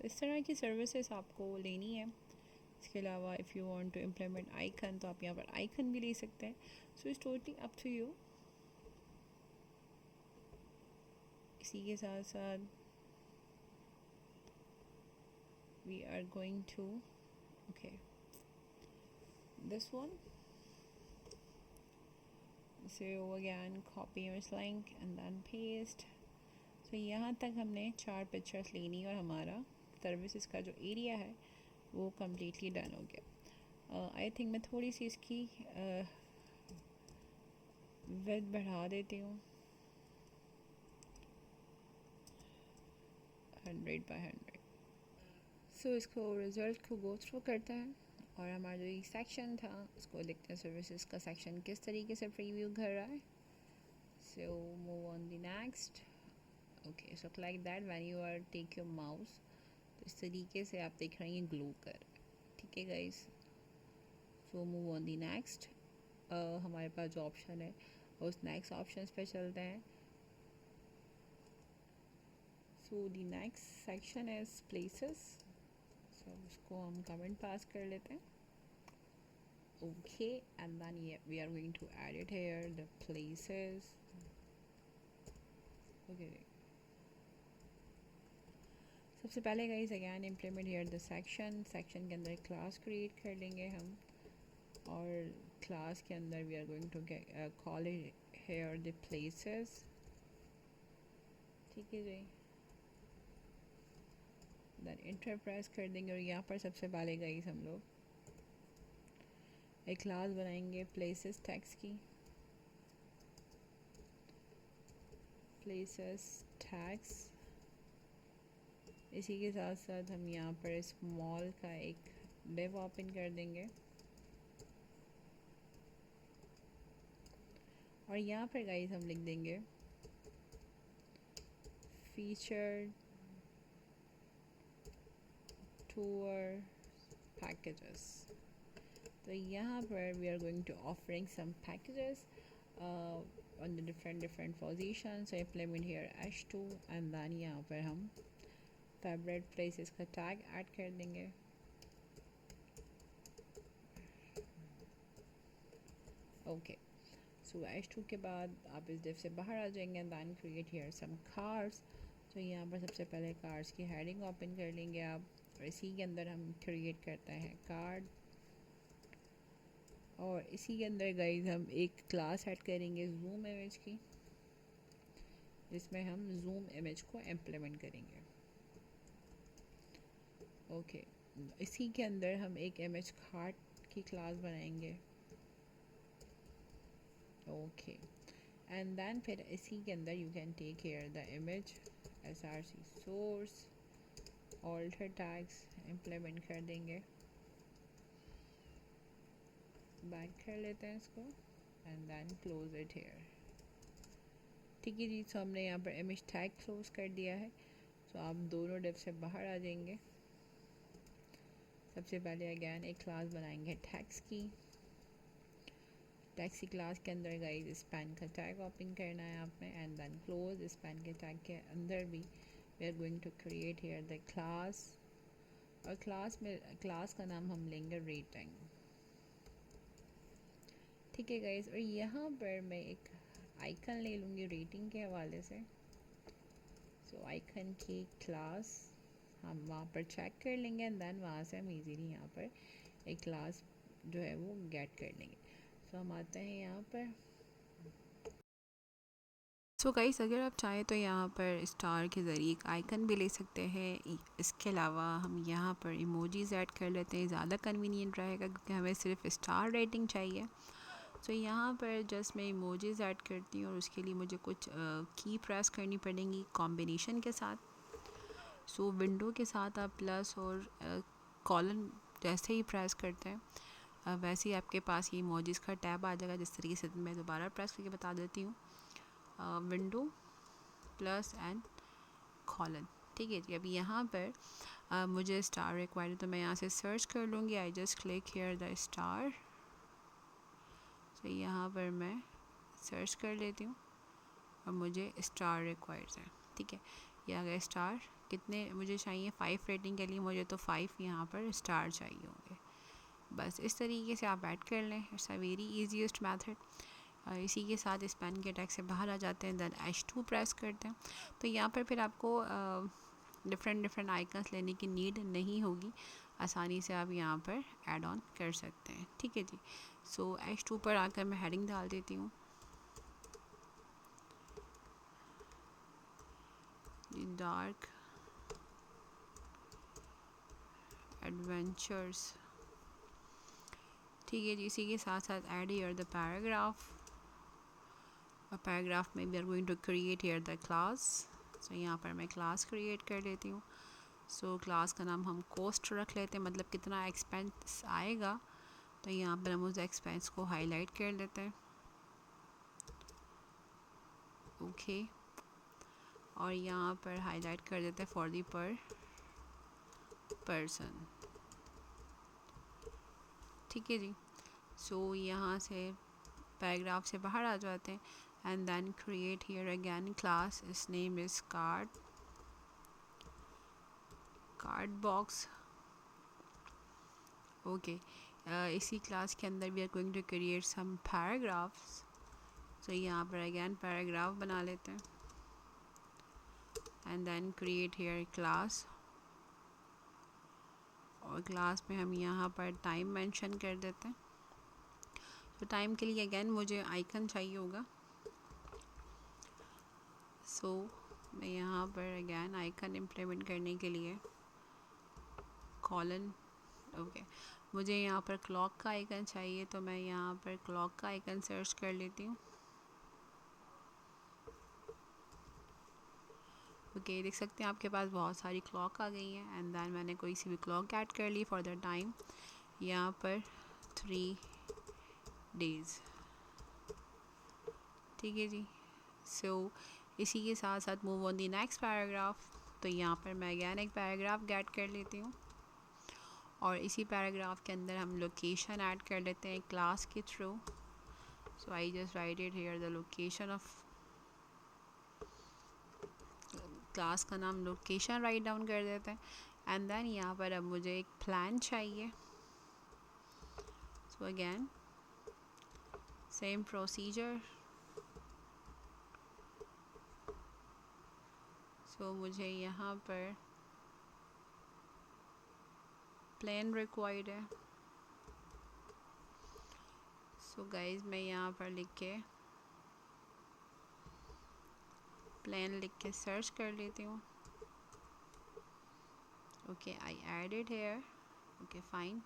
इस तरह की services आपको लेनी है। इसके अलावा if you want to implement icon तो आप यहाँ पर आइकन भी ले सकते हैं। So it's totally up to you. इसी के साथ साथ we are going to okay this one. so again copy image link and then paste। so यहाँ तक हमने 4 पिक्चर्स लेनी और हमारा सर्विसेज का जो एरिया है वो कम्प्लीटली डन हो गया। आई थिंक मैं थोड़ी सी इसकी विड्थ बढ़ा देती हूँ 100/100। सो इसको रिजल्ट को गो थ्रू करते हैं और हमारा जो ये सेक्शन था उसको देखते हैं सर्विसेज का सेक्शन किस तरीके से प्रीव्यू कर रहा है। So move on the next. Okay, so like that when you are take your mouse तो इस तरीके से आप देख रहे हैं ग्लो कर, ठीक है guys. So move on the next. हमारे पास जो ऑप्शन है उस नेक्स्ट ऑप्शन पे चलते हैं। So the next section is places. So उसको हम कमेंट पास कर लेते हैं। Okay and then we are going to add it here the places. Okay, सबसे पहले guys again implement here the section के अंदर क्लास क्रिएट कर लेंगे हम और क्लास के अंदर we are going to call it here the places, ठीक है जी। देन इंटर प्रेस कर देंगे और यहाँ पर सबसे पहले गाइस हम लोग एक क्लास बनाएंगे प्लेसेस टैग्स की। प्लेसेस टैग्स, इसी के साथ साथ हम यहाँ पर स्मॉल का एक डिव ओपन कर देंगे और यहाँ पर गाइस हम लिख देंगे फीचर टूर पैकेजेस। तो यहाँ पर we are going to offering some packages on the different positions। so implement here h2 and then यहाँ पर हम फेवरेट प्लेसेस का टैग ऐड कर देंगे। ओके, सो h2 के बाद आप इस डिव से बाहर आ जाएंगे and then create here some cars. तो यहाँ पर सबसे पहले कार्ड्स की हेडिंग ओपन कर लेंगे आप, और इसी के अंदर हम क्रिएट करते हैं कार्ड, और इसी के अंदर गाइस हम एक क्लास ऐड करेंगे जूम इमेज की, जिसमें हम जूम इमेज को इम्प्लीमेंट करेंगे। ओके, इसी के अंदर हम एक इमेज कार्ड की क्लास बनाएंगे। ओके, एंड देन फिर इसी के अंदर you can take care the image src source alter tags implement कर देंगे। बैक कर लेते हैं इसको and then close it here. ठीक है जी, तो हमने यहाँ पर इमेज टैग क्लोज कर दिया है। तो आप दोनों डिव से बाहर आ जाएंगे। सबसे पहले अगैन एक क्लास बनाएंगे टैग्स की। टैग्स की क्लास के अंदर गाइस स्पैन का टैग ओपन करना है आपने, एंड देन क्लोज। स्पैन के टैग के अंदर भी we are going to create here the class, और क्लास का नाम हम लेंगे रेटिंग। ठीक है गाइस, और यहाँ पर मैं एक आइकन ले लूँगी रेटिंग के हवाले से। सो आइकन की क्लास हम वहाँ पर चेक कर लेंगे, एंड देन वहाँ से हम इजीली यहाँ पर एक क्लास जो है वो गेट कर लेंगे। सो हम आते हैं यहाँ पर। सो गाइस, अगर आप चाहें तो यहाँ पर स्टार के ज़रिए एक आइकन भी ले सकते हैं। इसके अलावा हम यहाँ पर इमोजीज़ ऐड कर लेते हैं, ज़्यादा कन्वीनियंट रहेगा क्योंकि हमें सिर्फ स्टार रेटिंग चाहिए। तो यहाँ पर जस्ट मैं इमोजीज़ ऐड करती हूँ, और उसके लिए मुझे कुछ की प्रेस करनी पड़ेंगी कॉम्बिनेशन के साथ। सो विंडो के साथ आप प्लस और कॉलन जैसे ही प्रेस करते हैं वैसे ही आपके पास ये इमोजीज़ का टैब आ जाएगा। जिस तरीके से मैं दोबारा प्रेस करके बता देती हूँ, विंडो प्लस एंड कॉलन। ठीक है जी, अभी यहाँ पर मुझे स्टार रिक्वायर्ड है, तो मैं यहाँ से सर्च कर लूँगी। I just click here the star. तो यहाँ पर मैं सर्च कर लेती हूँ और मुझे स्टार रिक्वायर्ड है। ठीक है, ये आ गया स्टार। कितने मुझे चाहिए? 5 रेटिंग के लिए मुझे तो 5 यहाँ पर स्टार चाहिए होंगे। बस इस तरीके से आप ऐड कर लें। It's a very easiest method. इसी के साथ स्पैन के टैग से बाहर आ जाते हैं, देन H2 प्रेस करते हैं। तो यहाँ पर फिर आपको डिफरेंट आइकन्स लेने की नीड नहीं होगी, आसानी से आप यहाँ पर ऐड ऑन कर सकते हैं। ठीक है जी, सो H2 पर आकर मैं हेडिंग डाल देती हूँ, डार्क एडवेंचर्स। ठीक है जी, इसी के साथ साथ add here the paragraph. Paragraph में we are going to create here the class. So यहाँ पर मैं क्लास क्रिएट कर लेती हूँ। सो क्लास का नाम हम कॉस्ट रख लेते हैं, मतलब कितना एक्सपेंस आएगा। तो यहाँ पर हम उस एक्सपेंस को हाईलाइट कर लेते हैं। ओके, और यहाँ पर हाईलाइट कर देते हैं फॉर दी पर पर्सन। ठीक है जी, सो यहाँ से पैराग्राफ से बाहर आ जाते हैं, and then create here again class. इस name is card box. Okay, इसी क्लास के अंदर we are going to create some paragraphs. तो यहाँ पर अगेन पैराग्राफ बना लेते हैं, and then create here class. और क्लास में हम यहाँ पर टाइम मेंशन कर देते हैं। तो टाइम के लिए अगेन मुझे आइकन चाहिए होगा। सो मैं यहाँ पर अगेन आइकन इम्प्लीमेंट करने के लिए कॉलन। ओके, मुझे यहाँ पर क्लॉक का आइकन चाहिए, तो मैं यहाँ पर क्लॉक का आइकन सर्च कर लेती हूँ। ओके, देख सकते हैं आपके पास बहुत सारी क्लॉक आ गई हैं, एंड देन मैंने कोई सी भी क्लॉक ऐड कर ली फॉर द टाइम। यहाँ पर 3 days। ठीक है जी, सो इसी के साथ साथ move on the next paragraph. तो यहाँ पर मैं अगैन एक पैराग्राफ ऐड कर लेती हूँ, और इसी पैराग्राफ के अंदर हम लोकेशन ऐड कर लेते हैं क्लास के through. So I just write it here the location of class का नाम लोकेशन राइट डाउन कर देते हैं, एंड देन यहाँ पर अब मुझे एक प्लान चाहिए। So again same procedure. So मुझे यहाँ पर प्लेन रिक्वायर्ड है। सो गाइज मैं यहाँ पर लिख के प्लेन लिख के सर्च कर लेती हूँ। Okay, I added here. Okay fine.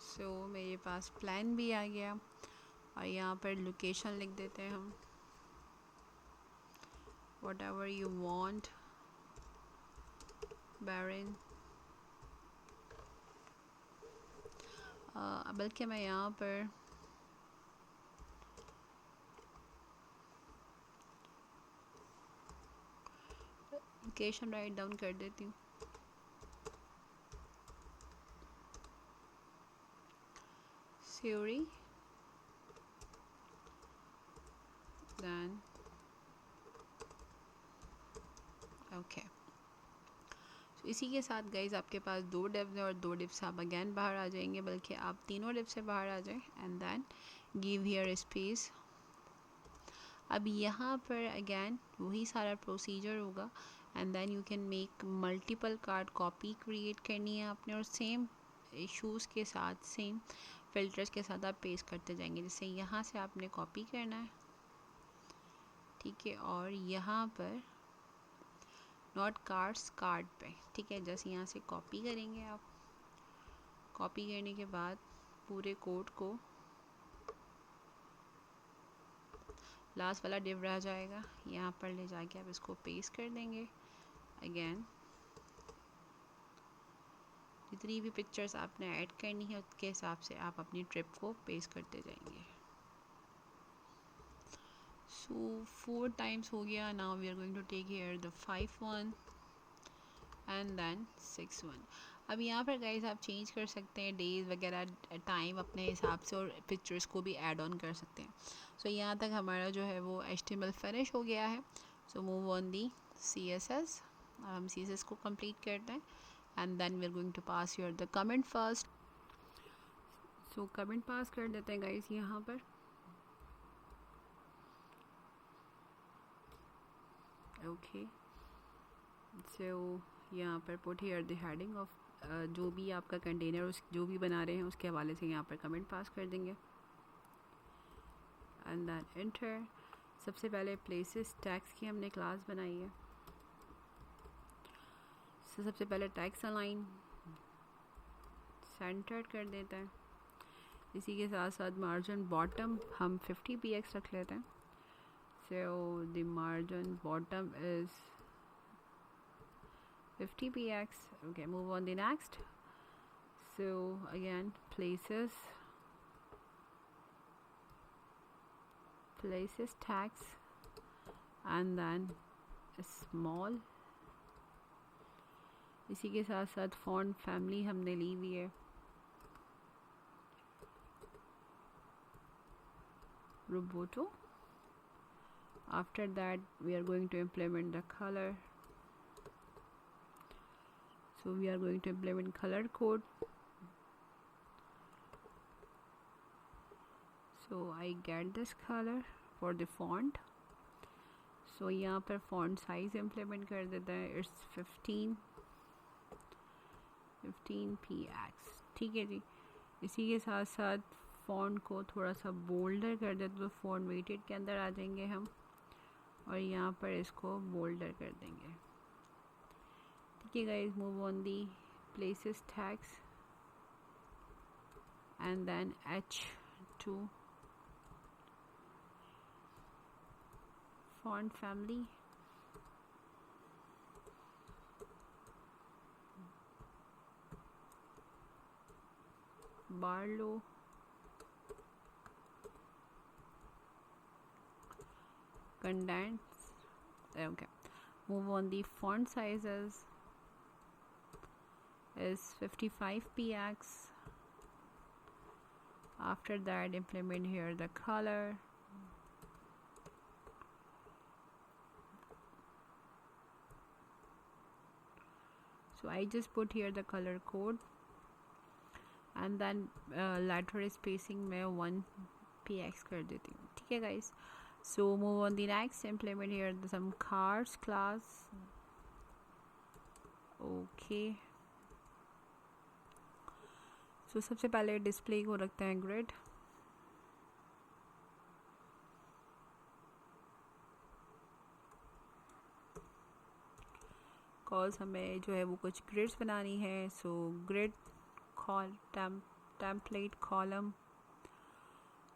So मेरे पास प्लान भी आ गया और यहाँ पर लोकेशन लिख देते हैं हम, वट एवर यू वॉन्ट, बैरन। बल्कि मैं यहाँ पर लोकेशन राइट डाउन कर देती हूँ। Siri, then okay। तो इसी के साथ गाइज आपके पास 2 डिव्स हैं और 2 डिव से आप अगेन बाहर आ जाएंगे, बल्कि आप तीनों डिव से बाहर आ जाएं and then give here space. अब यहाँ पर अगेन वही सारा प्रोसीजर होगा and then you can make multiple card copy create करनी है आपने, और सेम इशूज़ के साथ सेम फिल्टर्स के साथ आप पेस्ट करते जाएंगे। जैसे यहाँ से आपने कॉपी करना है, ठीक है, और यहाँ पर नॉट कार्ड्स कार्ड पे, ठीक है, जैसे यहाँ से कॉपी करेंगे आप। कॉपी करने के बाद पूरे कोड को लास्ट वाला डिव रह जाएगा, यहाँ पर ले जाके आप इसको पेस्ट कर देंगे। अगेन जितनी भी पिक्चर्स आपने ऐड करनी है उसके हिसाब से आप अपनी ट्रिप को पेस्ट करते जाएंगे। सो 4 टाइम्स हो गया। Now we are going to take here the 5 one and then 6 one. अब यहाँ पर गाइस आप चेंज कर सकते हैं डेज वगैरह, टाइम अपने हिसाब से, और पिक्चर्स को भी ऐड ऑन कर सकते हैं। सो यहाँ तक हमारा जो है वो HTML फिनिश हो गया है। So move on the CSS। हम CSS को कंप्लीट करते हैं and then we are going to pass your the comment first. So comment pass कर देते हैं गाइस यहाँ पर। ओके, सो यहाँ पर put here the heading of जो भी आपका कंटेनर उस जो भी बना रहे हैं उसके हवाले से यहाँ पर कमेंट पास कर देंगे एंड देन एंटर। सबसे पहले प्लेसेस टैग्स की हमने क्लास बनाई है। so, सबसे पहले टैग्स अलाइन सेंटर्ड कर देते हैं। इसी के साथ साथ मार्जिन बॉटम हम 50 px रख लेते हैं। So the margin bottom is 50 px। okay, move on the next। so again places tags and then small। इसी के साथ साथ फॉन्ट फैमिली हमने ली हुई है Roboto। after that we are going to implement the color। so we are going to implement color code। so I get this color for the font। so यहाँ पर font size implement कर देता है, it's 15 px। ठीक है जी। इसी के साथ साथ फॉन्ट को थोड़ा सा बोल्डर कर देते तो फॉन्ट वेटेड के अंदर आ जाएंगे हम, और यहाँ पर इसको बोल्डर कर देंगे। ठीक है guys, move on the places tags and then H2 font family। Barlow condense। okay, move on the font sizes is 55 px। after that implement here the color। so I just put here the color code and then letter spacing में 1px कर देती हूँ. ठीक है guys. So move on the next, implement here some cars class. Okay. So सबसे पहले display को रखते हैं ग्रिड. कॉज हमें जो है वो कुछ ग्रिड्स बनानी है. सो ग्रिड टेम्पलेट कॉलम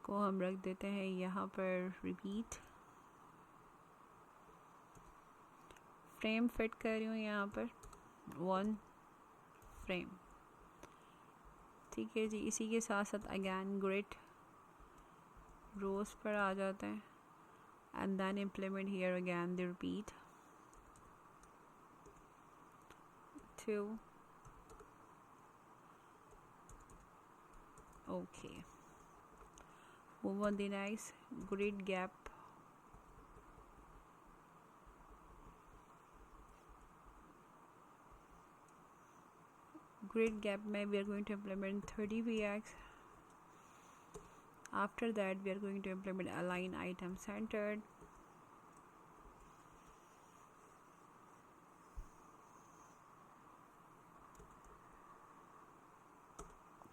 को हम रख देते हैं यहाँ पर रिपीट. फ्रेम फिट कर रही हूँ यहाँ पर 1 फ्रेम. ठीक है जी. इसी के साथ साथ अगेन ग्रिड रोज पर आ जाते हैं and then implement here again the repeat 2. Okay. Move on the next, grid gap. Grid gap में we are going to implement 30px. After that we are going to implement align item centered.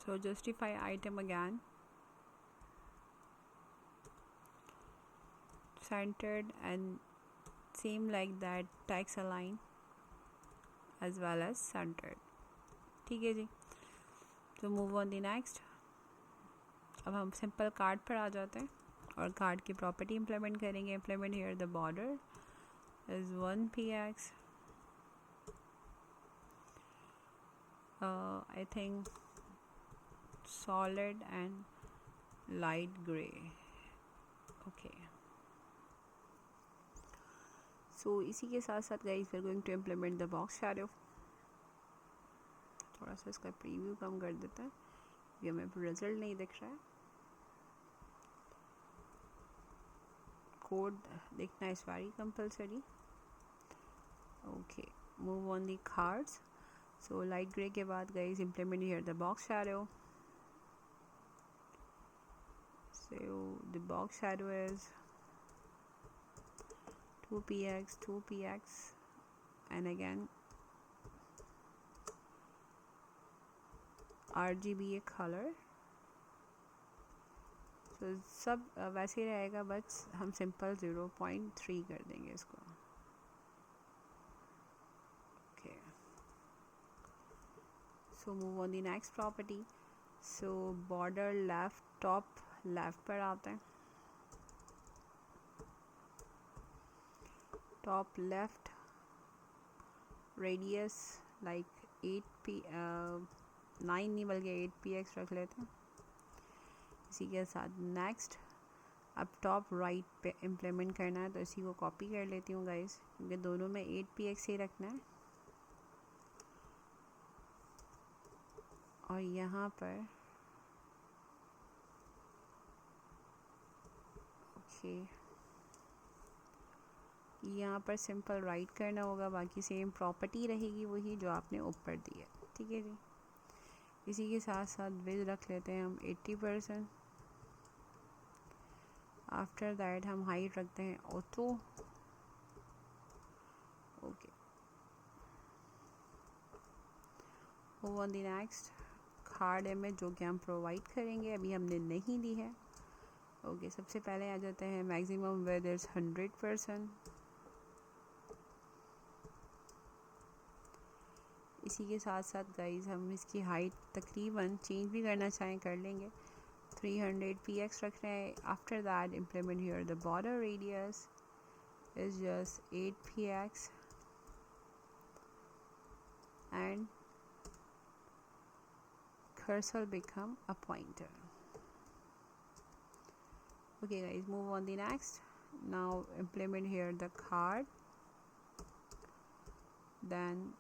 So justify item again. Centered and same like that text align as well as centered. ठीक है जी. तो move on the next. अब हम simple card पर आ जाते हैं और कार्ड की प्रॉपर्टी इम्प्लीमेंट करेंगे. Implement here the border is 1px. I think solid and light gray. Okay. So इसी के साथ साथ guys we are going to implement the box shadow. थोड़ा सा इसका प्रीव्यू कम कर देता है. ये हमें रिजल्ट नहीं दिख रहा है. कोड देखना इस very compulsory. Okay. Move on the cards. So light grey के बाद guys implement here the box shadow. So the box shadow is 2px and again RGB color. तो सब वैसे ही रहेगा बस हम सिंपल 0.3 कर देंगे इसको. Okay. So move on the next property. So border left top left पर आते हैं. टॉप लेफ्ट रेडियस लाइक 9 नहीं बल्कि 8px रख लेते हैं. इसी के साथ नेक्स्ट अब टॉप राइट पे इम्प्लीमेंट करना है तो इसी को कॉपी कर लेती हूँ गाइस क्योंकि दोनों में 8px ही रखना है. और यहाँ पर ओके यहाँ पर सिंपल राइट करना होगा. बाकी सेम प्रॉपर्टी रहेगी वही जो आपने ऊपर दी है. ठीक है जी. इसी के साथ साथ विड्थ रख लेते हैं हम 80%. आफ्टर दैट हम हाइट रखते हैं auto. Okay. Move on the next. Card image जो कि हम प्रोवाइड करेंगे अभी हमने नहीं दी है. ओके. सबसे पहले आ जाते हैं मैक्सिमम विड्थ इज 100%. इसी के साथ साथ गाइस हम इसकी हाइट तकरीबन चेंज भी करना चाहें कर लेंगे. 300px रख रहे हैं. After that implement here the border radius is just 8px and cursor become a pointer. Okay guys, move on the next. Now implement here the card, then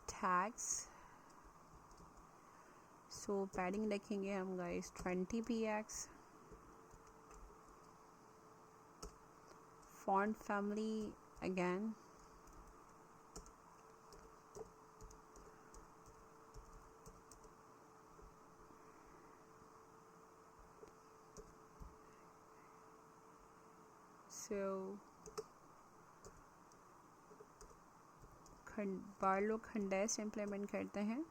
tags. So padding रखेंगे हम guys 20px. Font family again So बार लोग खंडेस्ट implement करते हैं.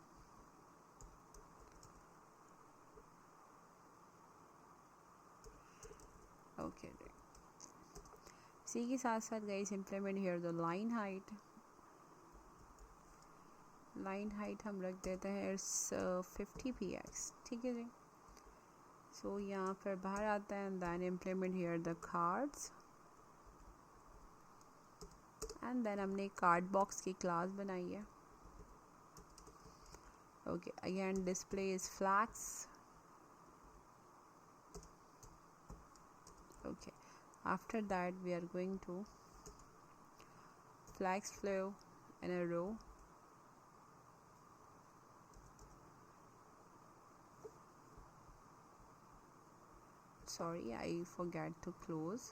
Okay, इसी के साथ साथ guys implement here the line height. Line height हम रख देते हैं इट्स 50 px. ठीक है जी. सो यहाँ पर बाहर आता है and then implement here the cards. And then हमने कार्ड बॉक्स की क्लास बनाई है. Okay, again display is flex. Okay, after that we are going to flags flow in a row. Sorry, I forgot to close.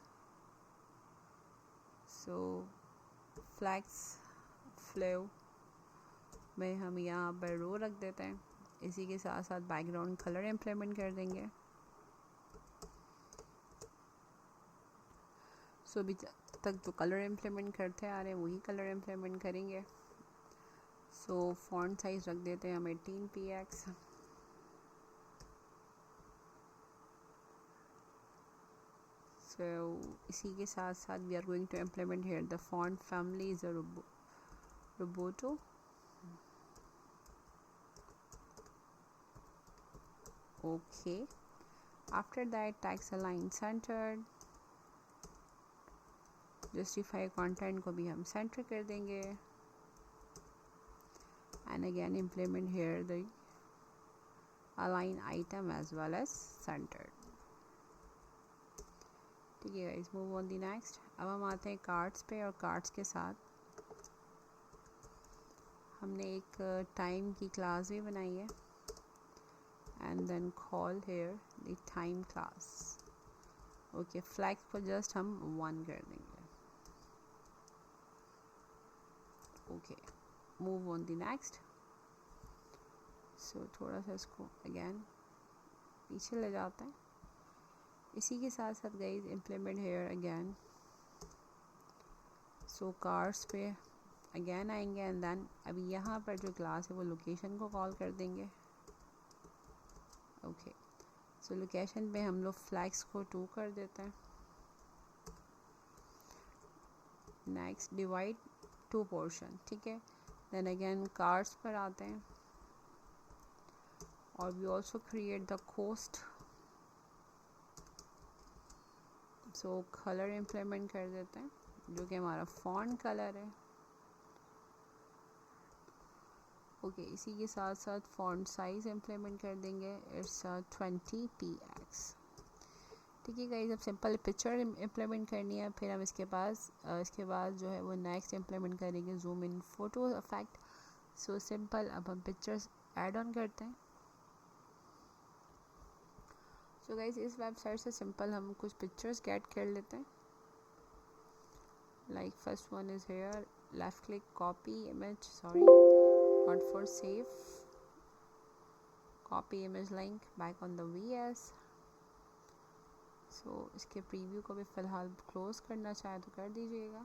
So flags flow में हम यहाँ पर रो रख देते हैं. इसी के साथ साथ बैकग्राउंड कलर इम्प्लीमेंट कर देंगे. सो अभी तक जो कलर इम्प्लीमेंट करते आ रहे हैं वही कलर इम्प्लीमेंट करेंगे. सो फॉन्ट साइज रख देते हैं हम 18 px. सो इसी के साथ साथ we are going to implement here the font family is a Roboto. Okay, after that text align centred. Justify content को भी हम सेंटर कर देंगे. And again implement here the align item as well as centred. ठीक है guys, move on the next. अब हम आते हैं कार्ड्स पे. और कार्ड्स के साथ हमने एक टाइम की क्लास भी बनाई है. And then call here the time class. Okay, flex को जस्ट हम 1 कर देंगे. Okay, move on the next. So थोड़ा सा इसको अगेन पीछे ले जाते हैं. इसी के साथ साथ guys implement here again. So cars पे अगेन आएंगे एंड देन अभी यहाँ पर जो क्लास है वो लोकेशन को कॉल कर देंगे. ओके, सो लोकेशन पे हम लोग फ्लैग्स को 2 कर देते हैं. Next divide 2 portion. ठीक है, देन अगेन कार्स पर आते हैं और we also create the cost. So colour implement कर देते हैं जो कि हमारा फॉन्ट कलर है. ओके, इसी के साथ साथ फॉन्ट साइज इम्प्लीमेंट कर देंगे. It's 20 px. ठीक है गाइस, अब सिंपल पिक्चर इम्प्लीमेंट करनी है. फिर हम इसके बाद जो है वो नेक्स्ट इम्प्लीमेंट करेंगे zoom in photo effect. So simple अब हम पिक्चर्स ऐड ऑन करते हैं. सो गाइस, इस वेबसाइट से सिंपल हम कुछ पिक्चर्स गेट कर लेते हैं. Like first one is here. Left click, copy image, sorry not for save, copy image link back on the vs. so इसके प्रीव्यू को भी फ़िलहाल क्लोज करना चाहे तो कर दीजिएगा.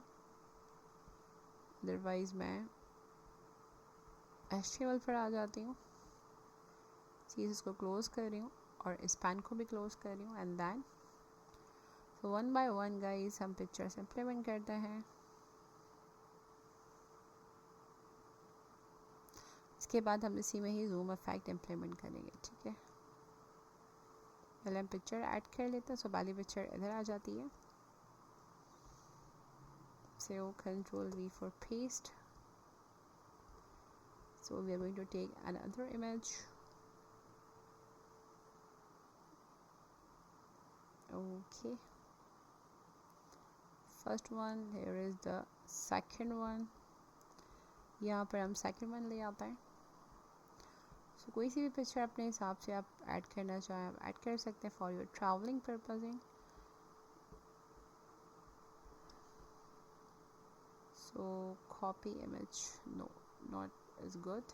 अदरवाइज़ मैं HTML पर आ जाती हूँ. चीज़ को क्लोज कर रही हूँ और स्पैन को भी क्लोज कर रही हूँ. And then so 1 by 1 guys हम पिक्चर्स इम्प्लीमेंट करते हैं. इसके बाद हम इसी में ही जूम इफेक्ट इम्प्लीमेंट करेंगे. ठीक है, पहले हम पिक्चर ऐड कर लेते हैं. सो पहली पिक्चर इधर आ जाती है. So control V for paste. So we are going to take another image. Okay, first one, here is the second one. यहाँ पर हम सेकंड वन ले आते हैं. सो कोई सी भी पिक्चर अपने हिसाब से आप ऐड करना चाहें आप ऐड कर सकते हैं for your travelling purposing. So copy image, no not is good.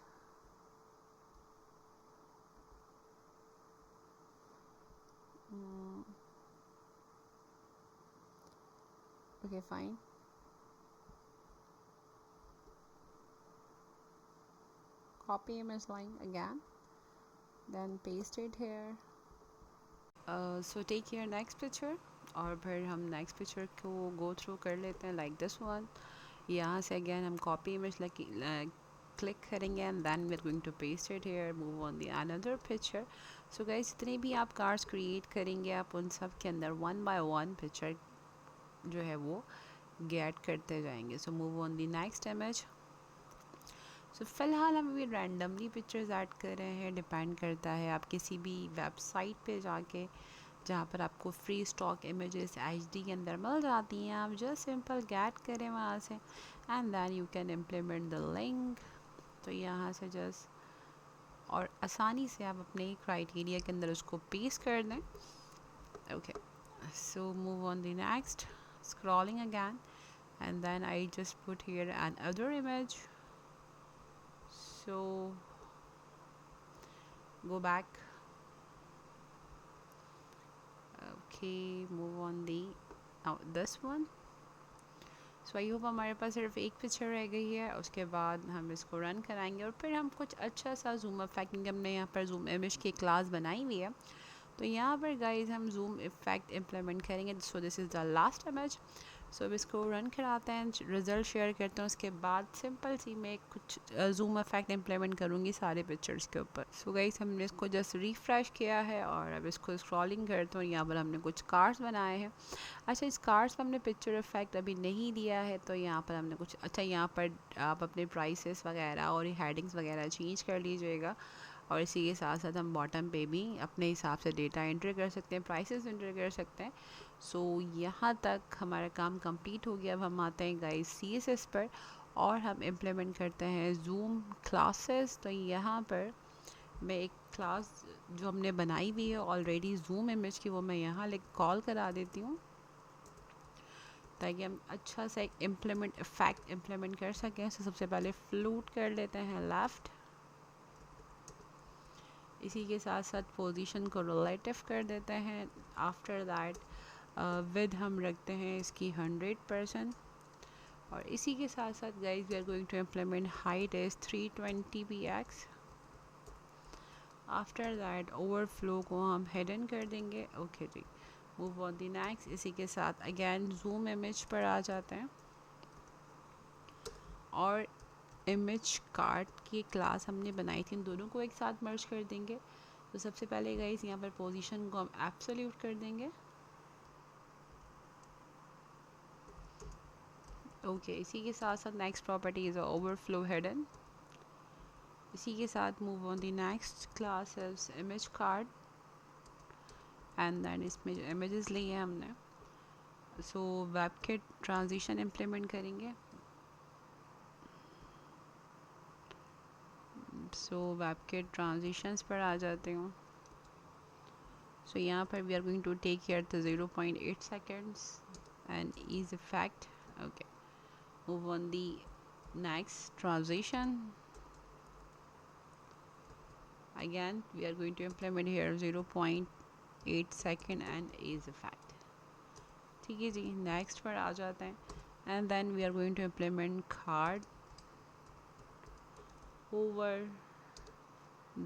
Okay, fine. Copy image line again, then paste it here. So take your next picture और फिर हम नेक्स्ट पिक्चर को गो थ्रू कर लेते हैं लाइक दिस वन. यहाँ से again हम कॉपी इमेज क्लिक करेंगे and then we are going to paste it here, move on the another picture. So guys जितने भी आप कार्ड्स क्रिएट करेंगे आप उन सब के अंदर वन बाय वन पिक्चर जो है वो गेट करते जाएंगे. So move on the next image. So फ़िलहाल हम अभी रैंडमली पिक्चर्स ऐड कर रहे हैं, डिपेंड करता है आप किसी भी वेबसाइट पे जाके जहाँ पर आपको फ्री स्टॉक इमेजेस एचडी के अंदर मिल जाती हैं, आप जस्ट सिंपल गेट करें वहाँ से and then you can implement the link. तो यहाँ से जस्ट और आसानी से आप अपने क्राइटेरिया के अंदर उसको पेस्ट कर दें. Okay, so move on the next, scrolling again and then I just put here an other image. So go back. Okay, move on the now this one. So I hope हमारे पास सिर्फ एक picture रह गई है. उसके बाद हम इसको रन कराएंगे और फिर हम कुछ अच्छा सा जूम इफेक्ट, क्योंकि हमने यहाँ पर जूम इमेज की क्लास बनाई हुई है तो यहाँ पर गाइज हम जूम इफेक्ट इम्प्लीमेंट करेंगे. So this is the last image. So अब इसको रन कराते हैं, रिज़ल्ट शेयर करते हैं. उसके बाद सिंपल सी मैं कुछ जूम इफेक्ट इम्प्लीमेंट करूँगी सारे पिक्चर्स के ऊपर. सो गाइस हमने इसको जस्ट रिफ़्रेश किया है और अब इसको स्क्रॉलिंग करते हैं. यहाँ पर हमने कुछ कार्ड्स बनाए हैं. अच्छा, इस कार्ड्स पर हमने पिक्चर इफेक्ट अभी नहीं दिया है तो यहाँ पर हमने कुछ अच्छा, यहाँ पर आप अपने प्राइसेस वगैरह और हेडिंग्स वगैरह चेंज कर लीजिएगा और इसी के साथ साथ हम बॉटम पे भी अपने हिसाब से डेटा एंटर कर सकते हैं, प्राइसेस एंटर कर सकते हैं. सो यहाँ तक हमारा काम कंप्लीट हो गया. अब हम आते हैं गाइस CSS पर और हम इम्प्लीमेंट करते हैं जूम क्लासेस. तो यहाँ पर मैं एक क्लास जो हमने बनाई हुई है ऑलरेडी जूम इमेज की, वो मैं यहाँ कॉल करा देती हूँ ताकि हम अच्छा सा एक इफेक्ट इम्प्लीमेंट कर सकें. तो सबसे पहले फ्लूट कर लेते हैं लेफ़्ट, इसी के साथ साथ पोजीशन को रिलेटिव कर देते हैं. आफ्टर दैट विद हम रखते हैं इसकी 100% और इसी के साथ साथ guys we are going to implement height is 320px. After that overflow को हम हिडन कर देंगे. ओके जी, मूव ऑन द नेक्स्ट. इसी के साथ अगेन जूम इमेज पर आ जाते हैं और इमेज कार्ड की क्लास हमने बनाई थी, इन दोनों को एक साथ मर्ज कर देंगे. तो सबसे पहले गाइस यहाँ पर पोजीशन को हम एब्सोल्यूट कर देंगे. ओके, इसी के साथ साथ next property is overflow hidden. इसी के साथ move on the next class is image card and then इसमें जो इमेजेस लिए हैं हमने, सो वेबकिट ट्रांजिशन इम्प्लीमेंट करेंगे. सो वेबकिट ट्रांजिशंस पर आ जाते हूँ. सो यहाँ पर we are going to take care the 0.8 seconds and ease effect. Okay, move on the next transition. Again we are going to implement here 0.8 second and ease effect. ठीक है जी, next पर आ जाते हैं and then we are going to implement card over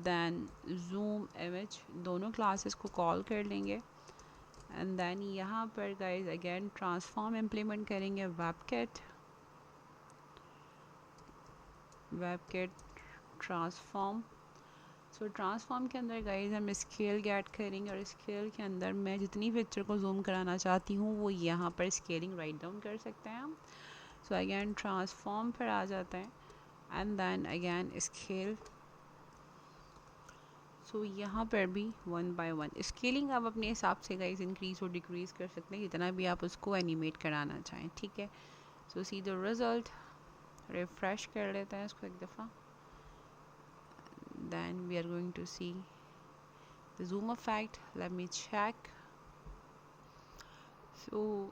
then zoom image. दोनों classes को call कर लेंगे एंड देन यहाँ पर गाइज अगेन ट्रांसफॉर्म इम्प्लीमेंट करेंगे. Webkit transform. सो ट्रांसफॉर्म के अंदर गाइज हम स्केल गेट करेंगे और स्केल के अंदर मैं जितनी पिक्चर को जूम कराना चाहती हूँ वो यहाँ पर स्केलिंग राइट डाउन कर सकते हैं हम. सो अगेन ट्रांसफॉर्म पर आ जाते हैं एंड देन अगेन स्केल. सो यहाँ पर भी 1 by 1 स्केलिंग आप अपने हिसाब से गाइज इंक्रीज़ और डिक्रीज़ कर सकते हैं जितना भी आप उसको एनिमेट कराना चाहें. ठीक है, सो सी द रिज़ल्ट. रिफ्रेश कर लेते हैं इसको एक दफ़ा. then we are going to see the zoom effect. Let me check. So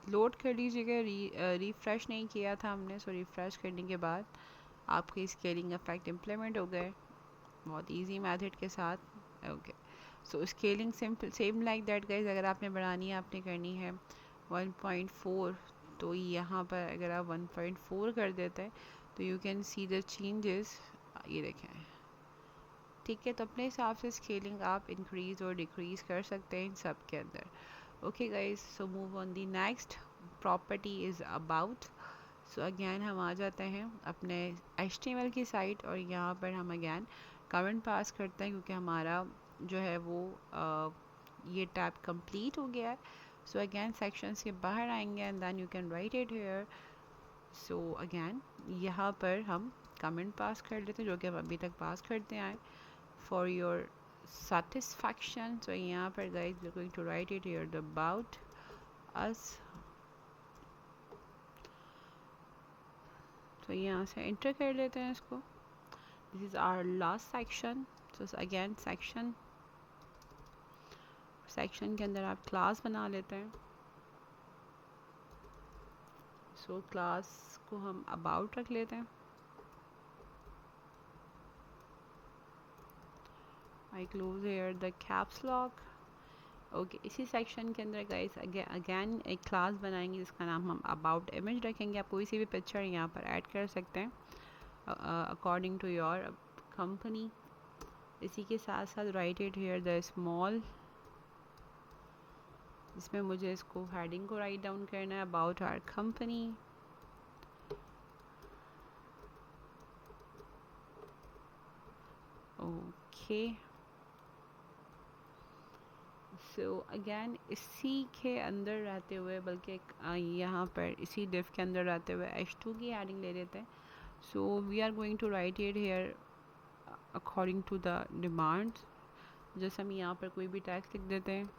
load कर लीजिएगा. रिफ़्रेश नहीं किया था हमने. सो रिफ़्रेश करने के बाद आपके स्केलिंग इफेक्ट इम्प्लीमेंट हो गए बहुत इजी मेथड के साथ. Okay, so scaling simple same like that guys. अगर आपने बढ़ानी है, आपने करनी है 1.4, तो यहाँ पर अगर आप 1.4 कर देते हैं तो you can see the changes, ये देखें। ठीक है, तो अपने हिसाब से स्केलिंग आप इंक्रीज़ और डिक्रीज़ कर सकते हैं इन सब के अंदर। Okay guys, so move on the next property is about. So again हम आ जाते हैं अपने HTML की साइट और यहाँ पर हम अगेन कमेंट पास करते हैं क्योंकि हमारा जो है वो ये टैब कंप्लीट हो गया है। सो अगेन सेक्शंस के बाहर आएंगे and then you can write it here. So again यहाँ पर हम कमेंट पास कर लेते हैं जो कि हम अभी तक पास करते आए फॉर योर satisfaction. So यहाँ पर guys we're going to write it here the about us. तो यहाँ से enter कर लेते हैं इसको. This is our last section. So again section के अंदर आप class बना लेते हैं. So class को हम about रख लेते हैं. I close here the caps lock. Okay इसी सेक्शन के अंदर गाइस अगेन एक क्लास बनाएंगे जिसका नाम हम अबाउट इमेज रखेंगे. आप कोई सी भी पिक्चर यहाँ पर ऐड कर सकते हैं अकॉर्डिंग टू योर कंपनी. इसी के साथ साथ write it here the small, इसमें मुझे इसको हेडिंग को राइट डाउन करना है about our company. Okay so again इसी के अंदर रहते हुए बल्कि यहाँ पर इसी डिफ के अंदर रहते हुए h2 की हेडिंग ले लेते हैं. So we are going to write it here according to the demands. जैसे हम यहाँ पर कोई भी टैक्स लिख देते हैं.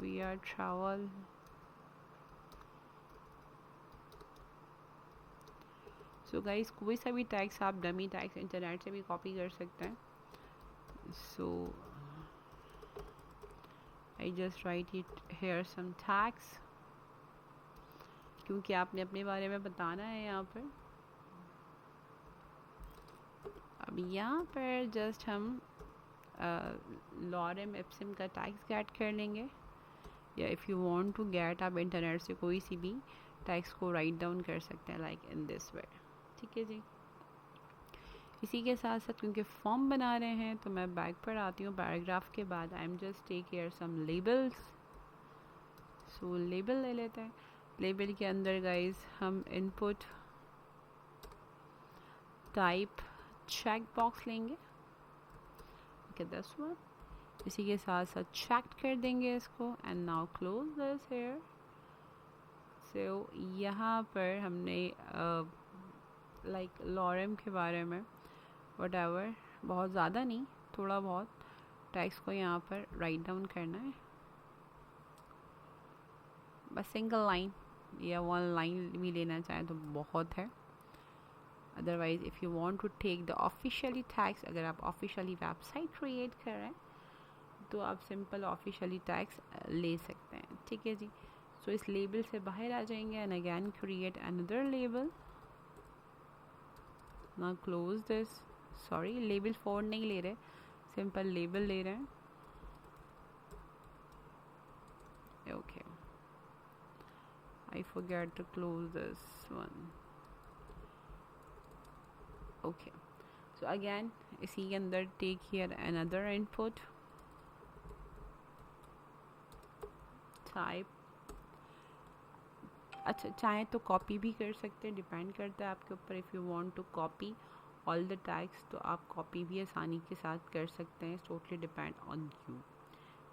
We are travel. So guys कोई सा भी टैक्स आप डमी टैक्स इंटरनेट से भी कॉपी कर सकते हैं. So I just write it here some tags क्योंकि आपने अपने बारे में बताना है यहाँ पर. अब यहाँ पर जस्ट हम लॉरेम एप्सिम का टैग्स गेट कर लेंगे या if you want to get आप इंटरनेट से कोई सी भी टैग्स को राइट डाउन कर सकते हैं लाइक इन दिस वे. ठीक है जी. इसी के साथ साथ क्योंकि फॉर्म बना रहे हैं तो मैं बैक पर आती हूँ पैराग्राफ के बाद. I am just take care some labels. So label ले लेते हैं. लेबल के अंदर गाइस हम इनपुट टाइप चेक बॉक्स लेंगे. Okay this one. इसी के साथ साथ चेक कर देंगे इसको and now close this here. So यहाँ पर हमने लाइक लॉरेम के बारे में वटएवर बहुत ज़्यादा नहीं थोड़ा बहुत टैक्स को यहाँ पर राइट डाउन करना है. बस सिंगल लाइन या वन लाइन भी लेना चाहें तो बहुत है. Otherwise if you want to take the officially text, अगर आप ऑफिशियली वेबसाइट क्रिएट कर रहे हैं तो आप सिंपल ऑफिशियली टैक्स ले सकते हैं. ठीक है जी. सो इस लेबल से बाहर आ जाएंगे and again create another label. Now close this. Sorry label 4 नहीं ले रहे, सिंपल लेबल ले रहे हैं. Okay I forget to close this one. Okay so again इसी के अंदर take here another input type. अच्छा चाहें तो कॉपी भी कर सकते हैं, डिपेंड करता है आपके ऊपर. If you want to copy all the tags तो आप कॉपी भी आसानी के साथ कर सकते हैं. Totally depend on you.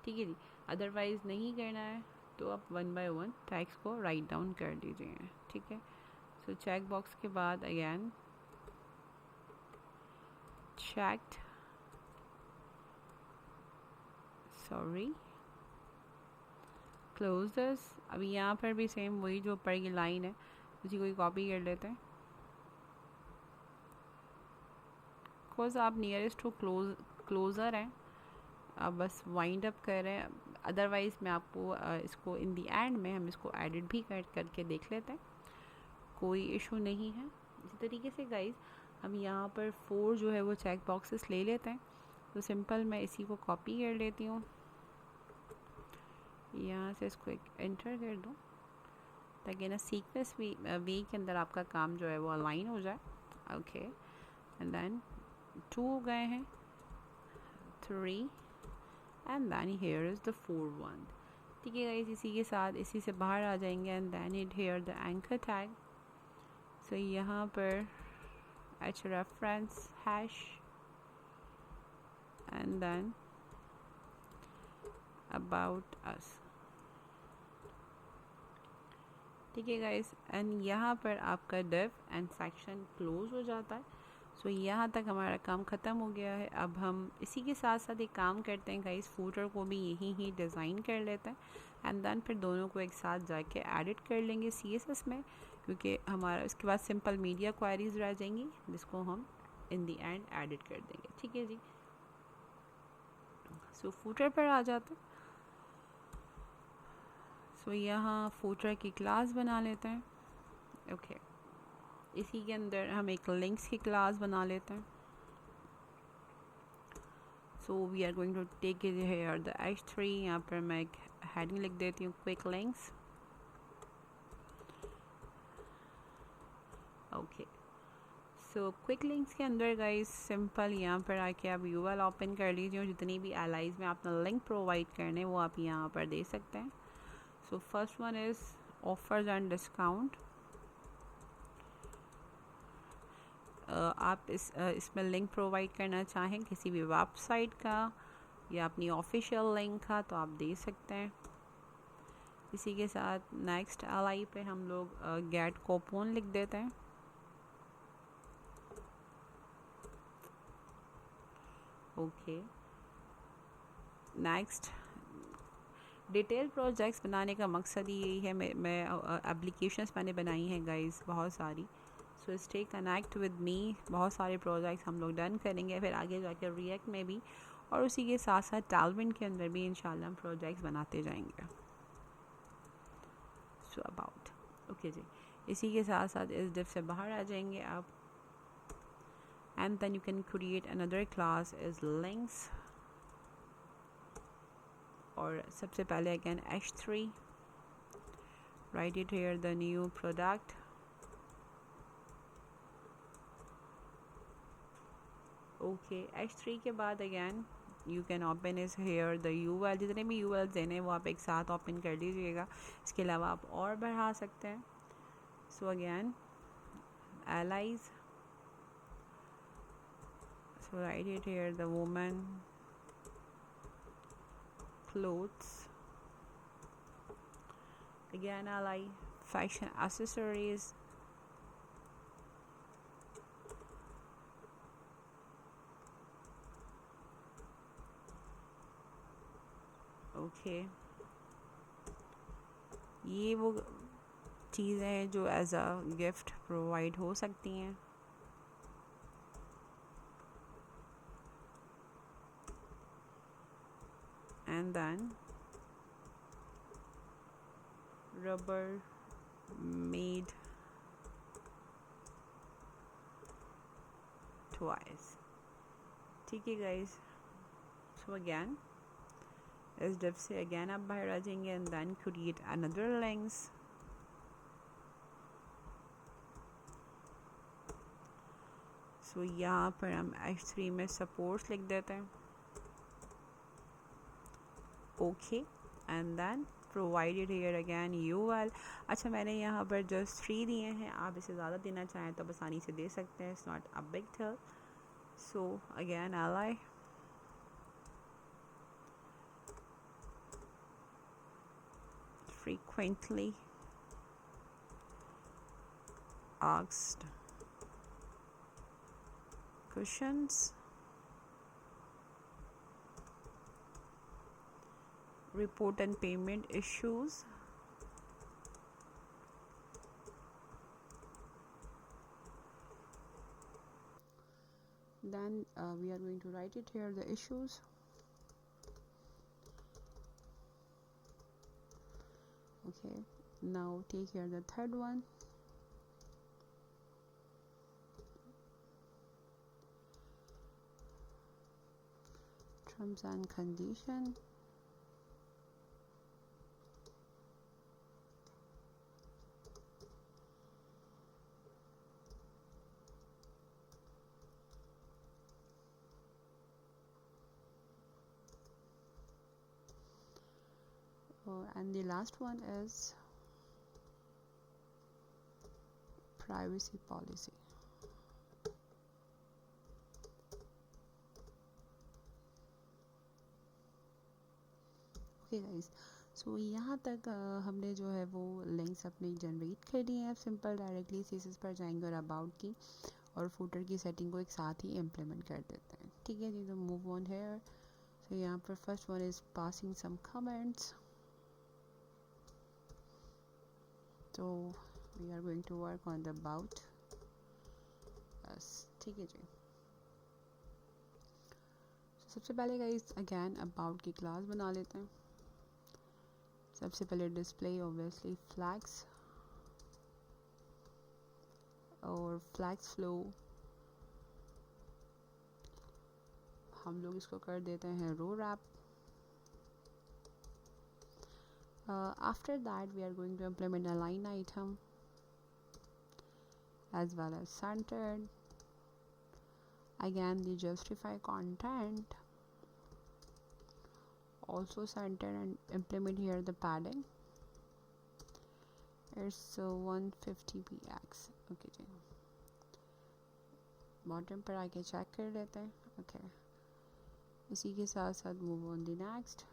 ठीक है जी. अदरवाइज़ नहीं करना है तो आप 1 बाय 1 टैग्स को राइट डाउन कर दीजिए. ठीक है. सो चेक बॉक्स के बाद again checked, sorry, close this. अभी यहाँ पर भी सेम वही जो ऊपर की लाइन है उसी को कॉपी कर लेते हैं. बिकॉज आप नियरेस्ट टू क्लोज़र हैं, आप बस वाइंड अप कर रहे हैं. अदरवाइज़ मैं आपको इसको इन दी एंड में हम इसको एडिट भी करके देख लेते हैं, कोई इशू नहीं है. इसी तरीके से गाइज हम यहाँ पर 4 जो है वो चेक बॉक्सेस ले लेते हैं. तो सिंपल मैं इसी को कॉपी कर लेती हूँ यहाँ से इसको एक एंटर कर दो ताकि ना सीक्वेंस वे के अंदर आपका काम जो है वो अलाइन हो जाए. ओके, एंड देन 2 गए हैं, 3 and then here is the 4th one. ठीक है गाइस, इसी के साथ इसी से बाहर आ जाएंगे and then it here the anchor tag. So यहाँ पर H reference hash and then about us. ठीक है गाइस, एंड यहाँ पर आपका डिव एंड सेक्शन क्लोज हो जाता है. सो यहाँ तक हमारा काम ख़त्म हो गया है. अब हम इसी के साथ साथ एक काम करते हैं गाइस, फूटर को भी यहीं ही डिज़ाइन कर लेते हैं एंड देन फिर दोनों को एक साथ जाके एडिट कर लेंगे CSS में, क्योंकि हमारा उसके बाद सिंपल मीडिया क्वेरीज रह जाएंगी जिसको हम इन दी एंड एडिट कर देंगे. ठीक है जी. सो फूटर पर आ जाते हैं. सो यहाँ फूटर की क्लास बना लेते हैं. ओके, इसी के अंदर हम एक लिंक्स की क्लास बना लेते हैं. So we are going to take it here the h3. यहाँ पर मैं एक हेडिंग लिख देती हूँ, quick links. Okay, so quick links के अंदर गाइस सिंपल यहाँ पर आके आप URL ओपन कर लीजिए और जितनी भी एलाइज में आपने लिंक प्रोवाइड करने वो आप यहाँ पर दे सकते हैं. So first one is offers and discount. आप इसमें लिंक प्रोवाइड करना चाहें किसी भी वेबसाइट का या अपनी ऑफिशियल लिंक का तो आप दे सकते हैं. इसी के साथ नेक्स्ट एलाई पे हम लोग गेट कूपन लिख देते हैं. ओके, नेक्स्ट डिटेल प्रोजेक्ट्स बनाने का मकसद ही यही है. मैं एप्लीकेशंस मैंने बनाई हैं गाइस बहुत सारी. So stay connect with me. बहुत सारे प्रोजेक्ट्स हम लोग डन करेंगे फिर आगे जाकर रिएक्ट में भी, और उसी के साथ साथ टालविन के अंदर भी इंशाल्लाह हम प्रोजेक्ट्स बनाते जाएंगे. सो अबाउट ओके जी, इसी के साथ साथ इस डिव से बाहर आ जाएंगे आप and then you can create another class is links. और सबसे पहले again h3, write it here the new product. Okay, h3 के बाद again you can open is here the URL. जितने भी URL देने वो आप एक साथ ओपन कर लीजिएगा. इसके अलावा आप और बढ़ा सकते हैं. So again allies, so write it here the woman clothes. Again ally, fashion accessories. Okay, ये वो चीज़ें हैं जो एज अ गिफ्ट प्रोवाइड हो सकती हैं. And then rubber made twice. ठीक है गाइस, सो अगेन इस डिव से अगेन आप बाहर आ जाएंगे and then create another links. So यहाँ पर हम h3 में सपोर्ट्स लिख देते हैं. Okay, and then provided here again URL. अच्छा, मैंने यहाँ पर जस्ट 3 दिए हैं. आप इसे ज़्यादा देना चाहें तो आसानी से दे सकते हैं. It's not a big deal. So again ally, frequently asked questions, report and payment issues. Then we are going to write it here, the issues. Okay, now take here the third one. Terms and condition. And the last one is privacy policy. Okay guys, so यहाँ तक हमने जो है वो links अपने generate कर दिए हैं। सिंपल डायरेक्टली CSS पर जाएंगे और अबाउट की और फुटर की सेटिंग को एक साथ ही इम्प्लीमेंट कर देते हैं। ठीक है जी, तो मूव ऑन हेयर। सो यहाँ पर first one is passing some comments. तो we are going to work on the about. बस ठीक है जी। सबसे पहले गाइस अगेन अबाउट की क्लास बना लेते हैं। सबसे पहले डिस्प्ले ऑब्वियसली फ्लैग्स और फ्लैग्स फ्लो हम लोग इसको कर देते हैं row wrap. After that we are going to implement a line item as well as centered. Again the justify content also centered and implement here the padding. It's 150 px. okay जी, bottom पर आके check कर लेते हैं। Okay इसी के साथ साथ move on the next.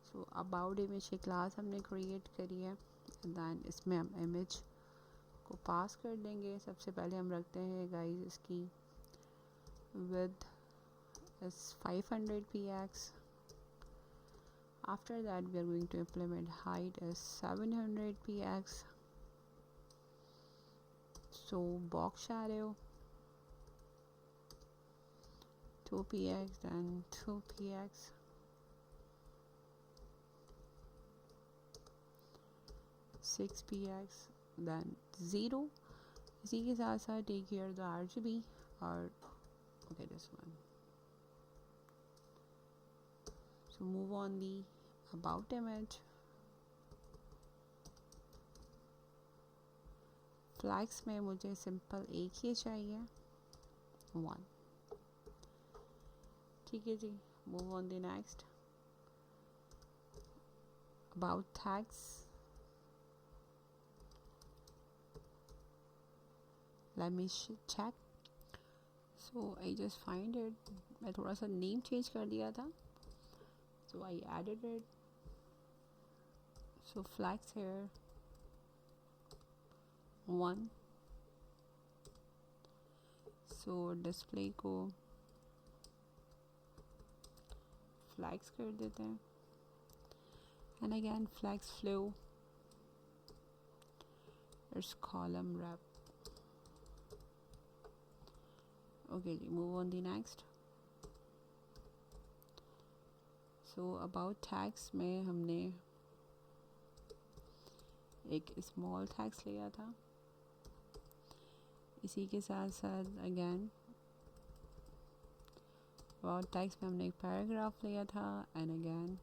So about image की क्लास हमने क्रिएट करी है। दैन इसमें हम इमेज को पास कर देंगे। सबसे पहले हम रखते हैं गाइस इसकी width is 500 px। After that we are going to implement height is 700 px। So box shadow 2 px then 2 px। Six px then 0। इसी के साथ साथ टेक हियर द RGB और okay this one। so move on the about image। Flex में मुझे simple एक ही चाहिए 1। ठीक है जी, move on the next. About tags let me check। so I just find it। मैं थोड़ा सा नेम चेंज कर दिया था, so I added it। so flags here 1। so display को फ्लैग्स कर देते हैं and again flags flow it's column wrap। okay ji, move on the next। so about tags में हमने एक स्मॉल टैग्स लिया था। इसी के साथ साथ अगेन अबाउट टैग्स में हमने एक पैराग्राफ लिया था एंड अगेन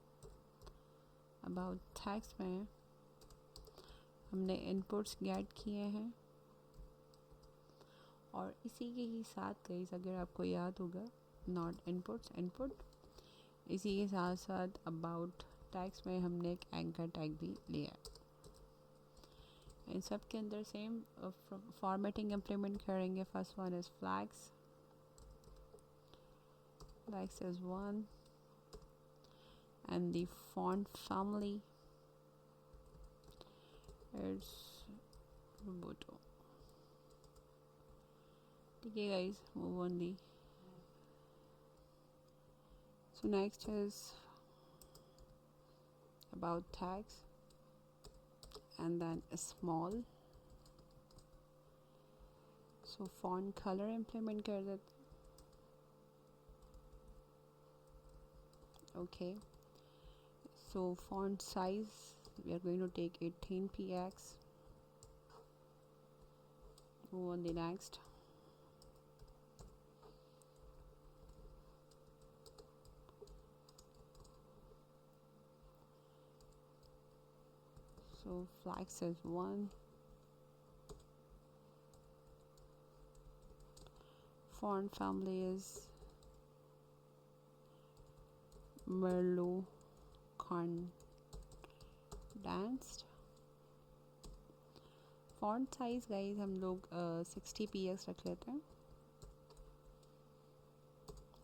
अबाउट टैग्स में हमने इनपुट्स गेट किए हैं। और इसी के ही साथ गाइस अगर आपको याद होगा नॉट इनपुट्स इनपुट, इसी के साथ साथ अबाउट टैग्स में हमने एक एंकर टैग भी लिया। इन सब के अंदर सेम फॉर्मेटिंग इम्प्लीमेंट करेंगे। First one is flags is 1 and the font family is Roboto। ठीक है guys, move on the so next is about tags and then a small so font color implement कर देते। okay so font size we are going to take 18 px। move on the next। so flag says 1। font family is Merlot condensed. Font size guys हम लोग 60 px रख लेते हैं.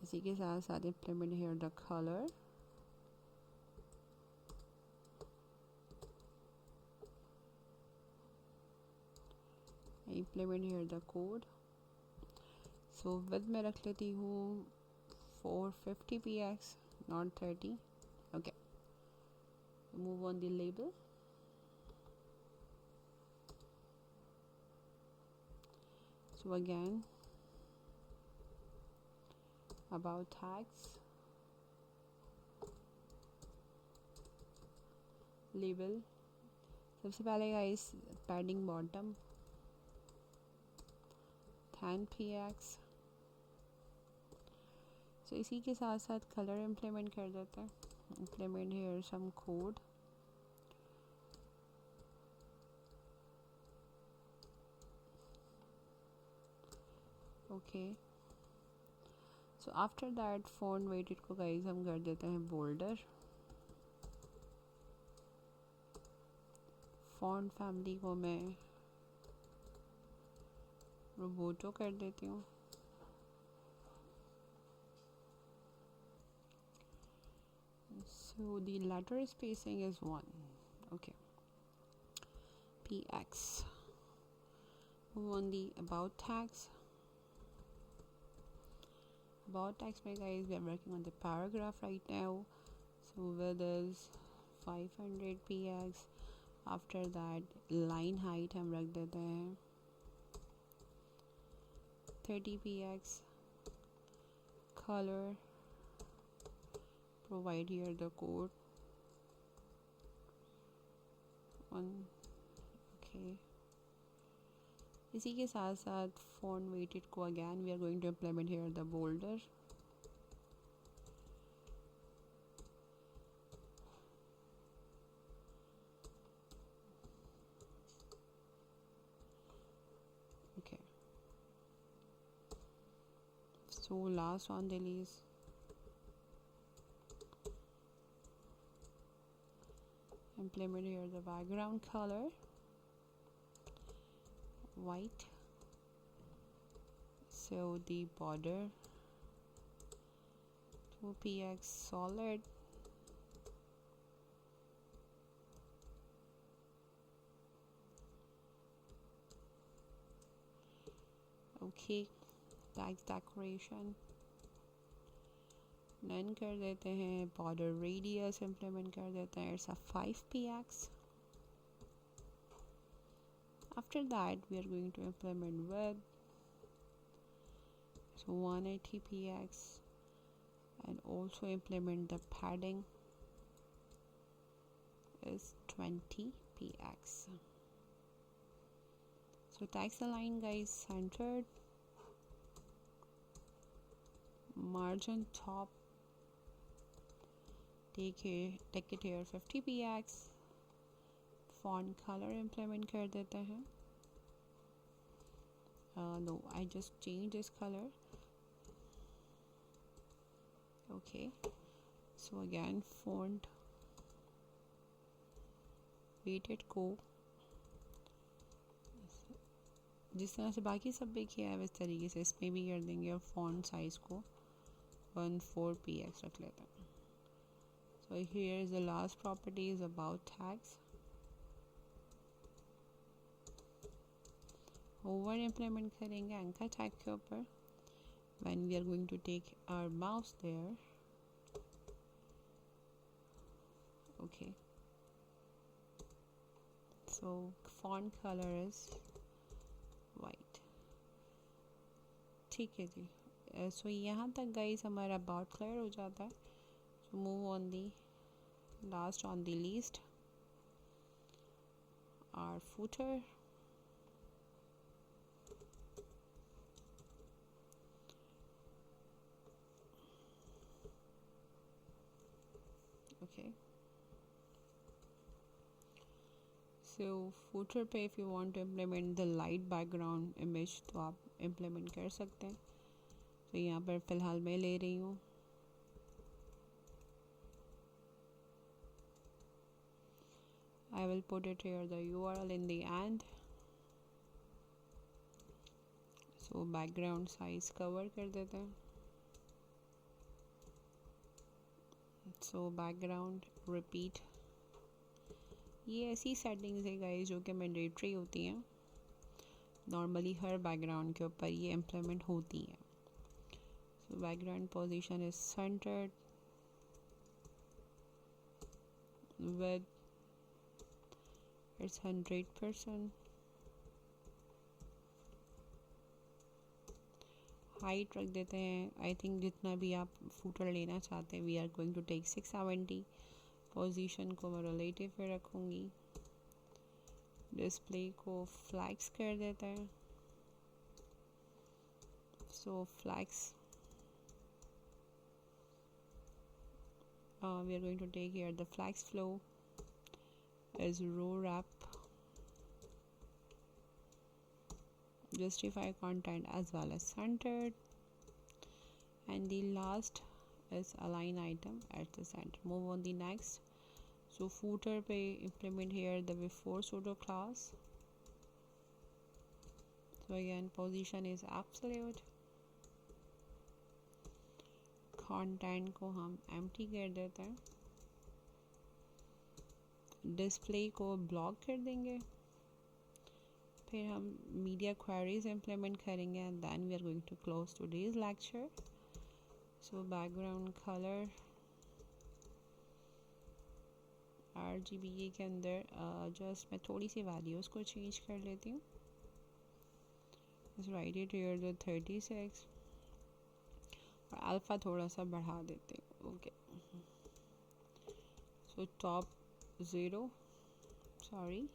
इसी के साथ साथ implement here the colour. Implement here the code. So with में रख लेती हूँ 450 px, not 30. Okay, move on the label. So again, about tags, label. सबसे पहले guys padding bottom 10 px. So इसी के साथ साथ कलर इम्प्लीमेंट कर देते हैं. Implement here some code. Okay, so after that font weighted को गाइस हम कर देते हैं बोल्डर. फॉन्ट फैमिली को मैं रोबोटो कर देती हूँ. So the letter spacing is 1. Okay, px. Move on the about tags. About tags में guys we are working on the paragraph right now. So width is 500 px. After that line height हम रख देते हैं 30 px. Color, provide here the code. Okay, इसी के साथ साथ font weighted को again we are going to implement here the boulder. Okay, so last on the list, implement here the background color white. So the border 2px solid. Okay, tags decoration none कर देते हैं. border radius implement कर देते हैं. It's a 5px. After that we are going to implement width, so 180px, and also implement the padding is 20px. So text align guys centered. Margin top, take it here 50px. font color implement कर देते हैं. No, I just changed this color. Okay, so again font weighted को जिस तरह से बाकी सब भी किया है इस तरीके से इसमें भी कर देंगे. और फॉन्ट साइज को 14px रख लेते हैं. So here is the last property is about tags. Over implement करेंगे एंकर टैग के ऊपर when we are going to take our mouse there. Okay, so font color is white. ठीक है जी. सो यहाँ तक गाइस हमारा अबाउट क्लियर हो जाता है. So move on the last on the list our footer. Okay, so footer पे if you want to implement the light background image तो आप implement कर सकते हैं. तो यहाँ पर फ़िलहाल मैं ले रही हूँ I will put it here the URL in the end. So background size cover कर देते हैं. So background repeat. ये ऐसी सेटिंग्स है गाइस जो कि मैंडेटरी होती हैं. नॉर्मली हर बैकग्राउंड के ऊपर ये इम्प्लीमेंट होती हैं. So background position is centered. Width it's 100%. Height रख देते हैं. आई थिंक जितना भी आप फूटर लेना चाहते हैं. We are going to take 670. Position को मैं रिलेटिव पे रखूँगी. डिस्प्ले को फ्लैक्स कर देते हैं. सो flex we are going to take here the flex flow is row wrap. Justify content as well as centered, and the last is align item at the center. Move on the next. So footer pe implement here the before pseudo class. So again position is absolute. Content को हम empty कर देते हैं. Display को block कर देंगे. फिर हम मीडिया क्वेरीज इम्प्लीमेंट करेंगे and then we are going to close today's lecture. So background colour RGB के अंदर जस्ट मैं थोड़ी सी वैल्यूज़ को चेंज कर लेती हूँ. राइट इट हियर द 36 और अल्फ़ा थोड़ा सा बढ़ा देते हैं. Okay. So top 0 sorry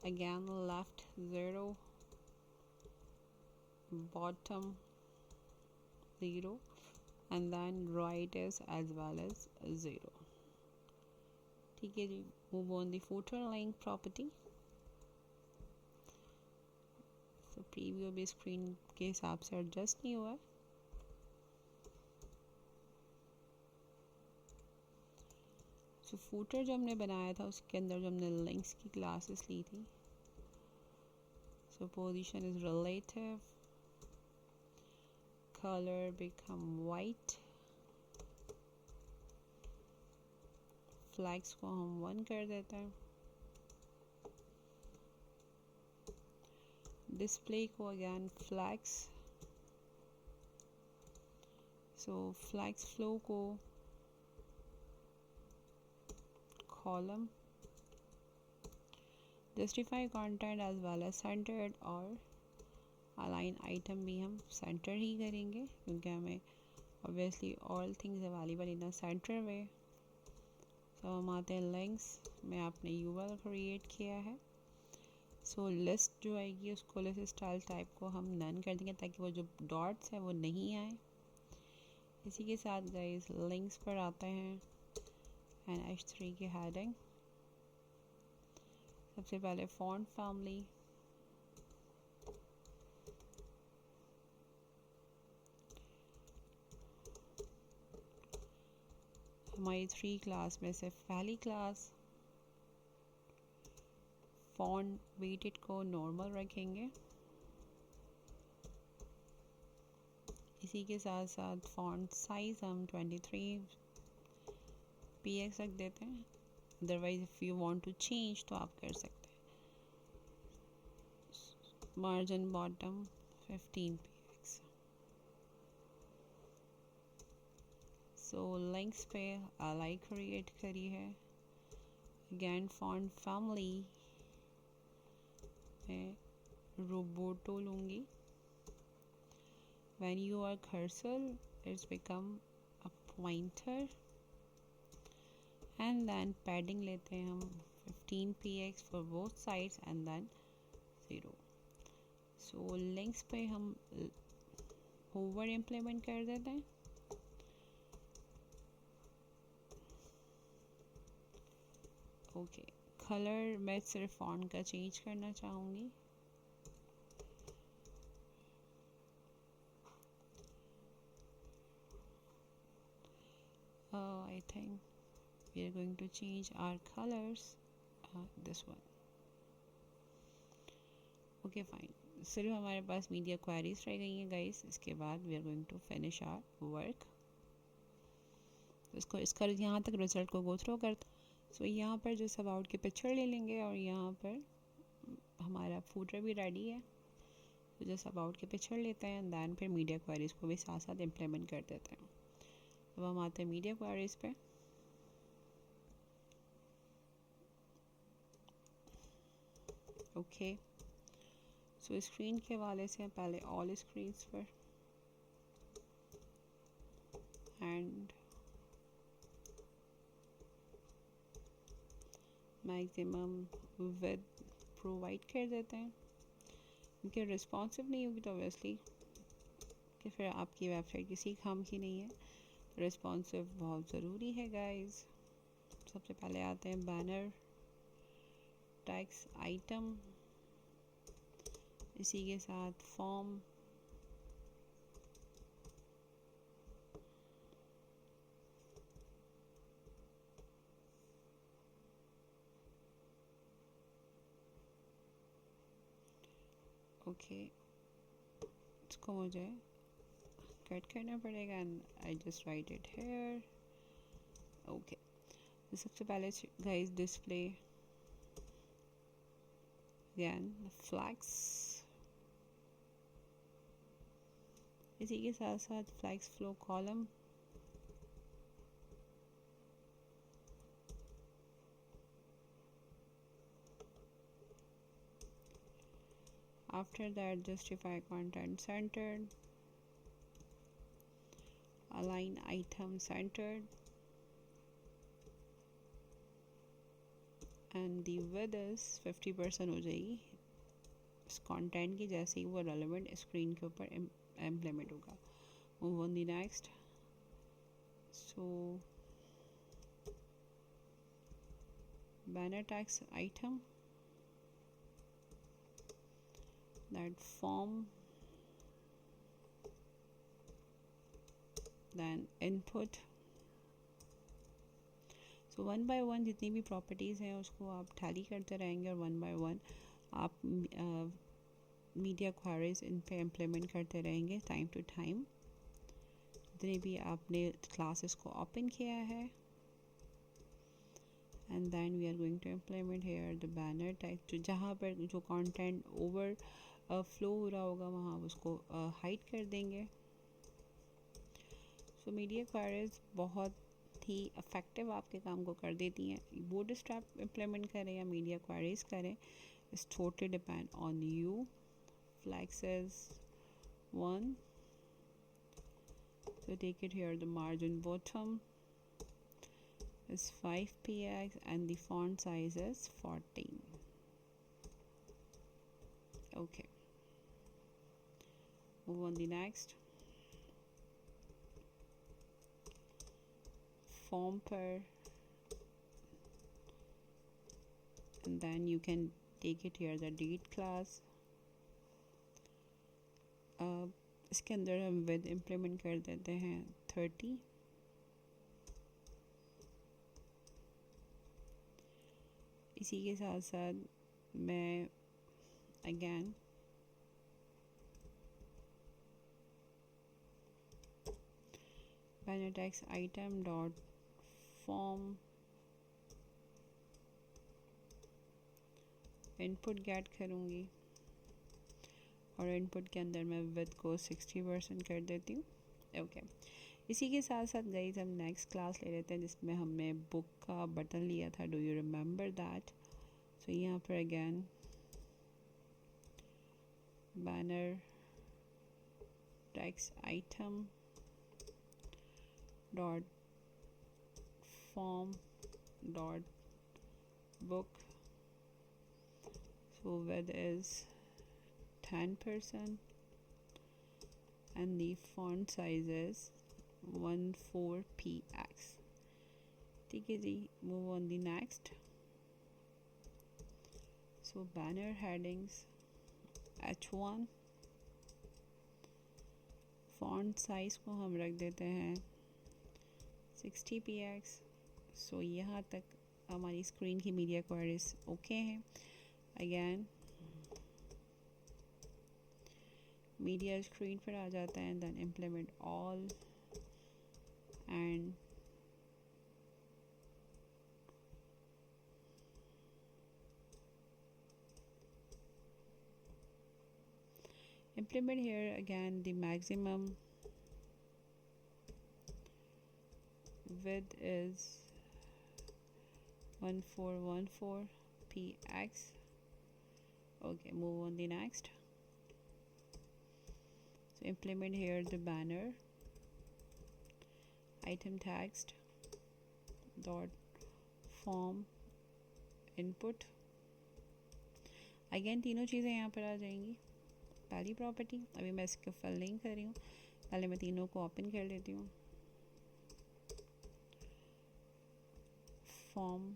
again left 0 bottom 0 and then right is as well as 0. ठीक है जी. move on the footer link property. तो प्रीव्यू भी स्क्रीन के हिसाब से एडजस्ट नहीं हुआ. सो फूटर जो हमने बनाया था उसके अंदर जो हमने लिंक्स की क्लासेस ली थी. So position is relative. Colour become white. Flex को हम 1 कर देते हैं. डिस्प्ले को again flex. So flex flow को column. Justify content as well as centered और अलाइन आइटम भी हम सेंटर ही करेंगे क्योंकि हमें obviously all things available in a center way. So हम आते हैं लिंक्स में. आपने यूआरएल क्रिएट किया है. सो लिस्ट जो आएगी उसको लिस्ट स्टाइल टाइप को हम नन कर देंगे ताकि वो जो डॉट्स हैं वो नहीं आए. इसी के साथ गाइस लिंक्स पर आते हैं एंड H3 की हेडिंग. सबसे पहले फॉन्ट फैमिली. हमारी 3 क्लास में से पहली क्लास फॉन्ट वेटेड को नॉर्मल रखेंगे. इसी के साथ साथ फॉन्ट साइज हम 23 px रख देते हैं. Otherwise if you want to change तो आप कर सकते हैं. Margin bottom 15 px. So links पे अलाई क्रिएट करी है. अगेन फॉन्ट फैमिली मैं रोबोटो लूँगी. when you are cursor it's become a pointer and then padding लेते हैं हम 15 px for both sides and then 0. so links पे हम over implement कर देते हैं. ओके. कलर मैं सिर्फ फॉन्ट का चेंज करना चाहूँगी. thing. We are going to change our colors, this one. Okay, fine. सिर्फ हमारे पास मीडिया क्वेरीज रह गई हैं गाइस. इसके बाद we are going to finish our work. इसको इसका यहाँ तक रिजल्ट को गो थ्रू कर. सो यहाँ पर जो सब आउट के पिक्चर ले लेंगे और यहाँ पर हमारा फूटर भी रेडी है. तो जस्ट अबाउट के पिक्चर लेते हैं एंड दैन फिर मीडिया क्वेरीज को भी साथ साथ इम्प्लीमेंट कर देते हैं. अब हम आते हैं मीडिया क्वेरीज पे. ओके, सो स्क्रीन के हवाले से पहले ऑल स्क्रीन पर एंड मैक्सिमम विद प्रोवाइड कर देते हैं. क्योंकि रिस्पॉन्सिव नहीं होगी तो ऑब्वियसली कि फिर आपकी वेबसाइट किसी काम की नहीं है. रिस्पॉन्सिव बहुत ज़रूरी है गाइस. सबसे पहले आते हैं बैनर टैक्स आइटम, इसी के साथ फॉर्म, ओके. इसको मुझे कट करना पड़ेगा and I just write it hair. Okay, तो सबसे पहले गाइस डिस्प्ले अगेन फ्लैग्स, इसी के साथ साथ flags flow column, after that justify content centered, align item centered, and the width is 50% हो जाएगी इस कंटेंट की जैसे ही वो रेलेवेंट स्क्रीन के ऊपर इम्प्लीमेंट होगा. Move on the next. So banner tags item, that form, then input. So one by one जितनी भी प्रॉपर्टीज़ हैं उसको आप टैली करते रहेंगे और वन बाय वन आप मीडिया क्वेरीज इन पे इम्प्लीमेंट करते रहेंगे टाइम टू टाइम जितने भी आपने क्लासेस को ओपन किया है. And then we are going to implement here the banner type. जो जहाँ पर जो कंटेंट ओवर फ्लो हो रहा होगा वहाँ उसको हाइड कर देंगे. सो मीडिया क्वेरीज बहुत ही इफ़ेक्टिव आपके काम को कर देती हैं. बूट स्ट्रैप इम्प्लीमेंट करें या मीडिया क्वेरीज करें, it's totally depend on you. Flags is 1, so take it here. The margin bottom is 5 px and the font size is 14. Okay, move on the next. Form per, and then you can take it here the date class. इसके अंदर हम with implement कर देते हैं 30. इसी के साथ साथ मैं अगेन banner text item dot form input get करूँगी और इनपुट के अंदर मैं विद को 60% कर देती हूँ. ओके, इसी के साथ साथ गाइस हम नेक्स्ट क्लास ले लेते हैं जिसमें हमने बुक का बटन लिया था. Do you remember that? So यहाँ पर again banner text item dot form dot book. So width is 10% and the font size is 14px. ठीक है जी, move on the next. So banner headings h1, font size को हम रख देते हैं 60px। सो यहाँ तक हमारी स्क्रीन की मीडिया क्वेरीज ओके हैं। अगेन मीडिया स्क्रीन पर आ जाता है, then implement all and implement here again the maximum width is 1414px. Okay, move on the next. So implement here the banner item text dot form input. Again तीनों चीज़ें यहाँ पर आ जाएंगी। पहली प्रॉपर्टी, अभी मैं इसको फिल नहीं कर रही हूँ, पहले मैं तीनों को ओपन कर लेती हूँ। फॉर्म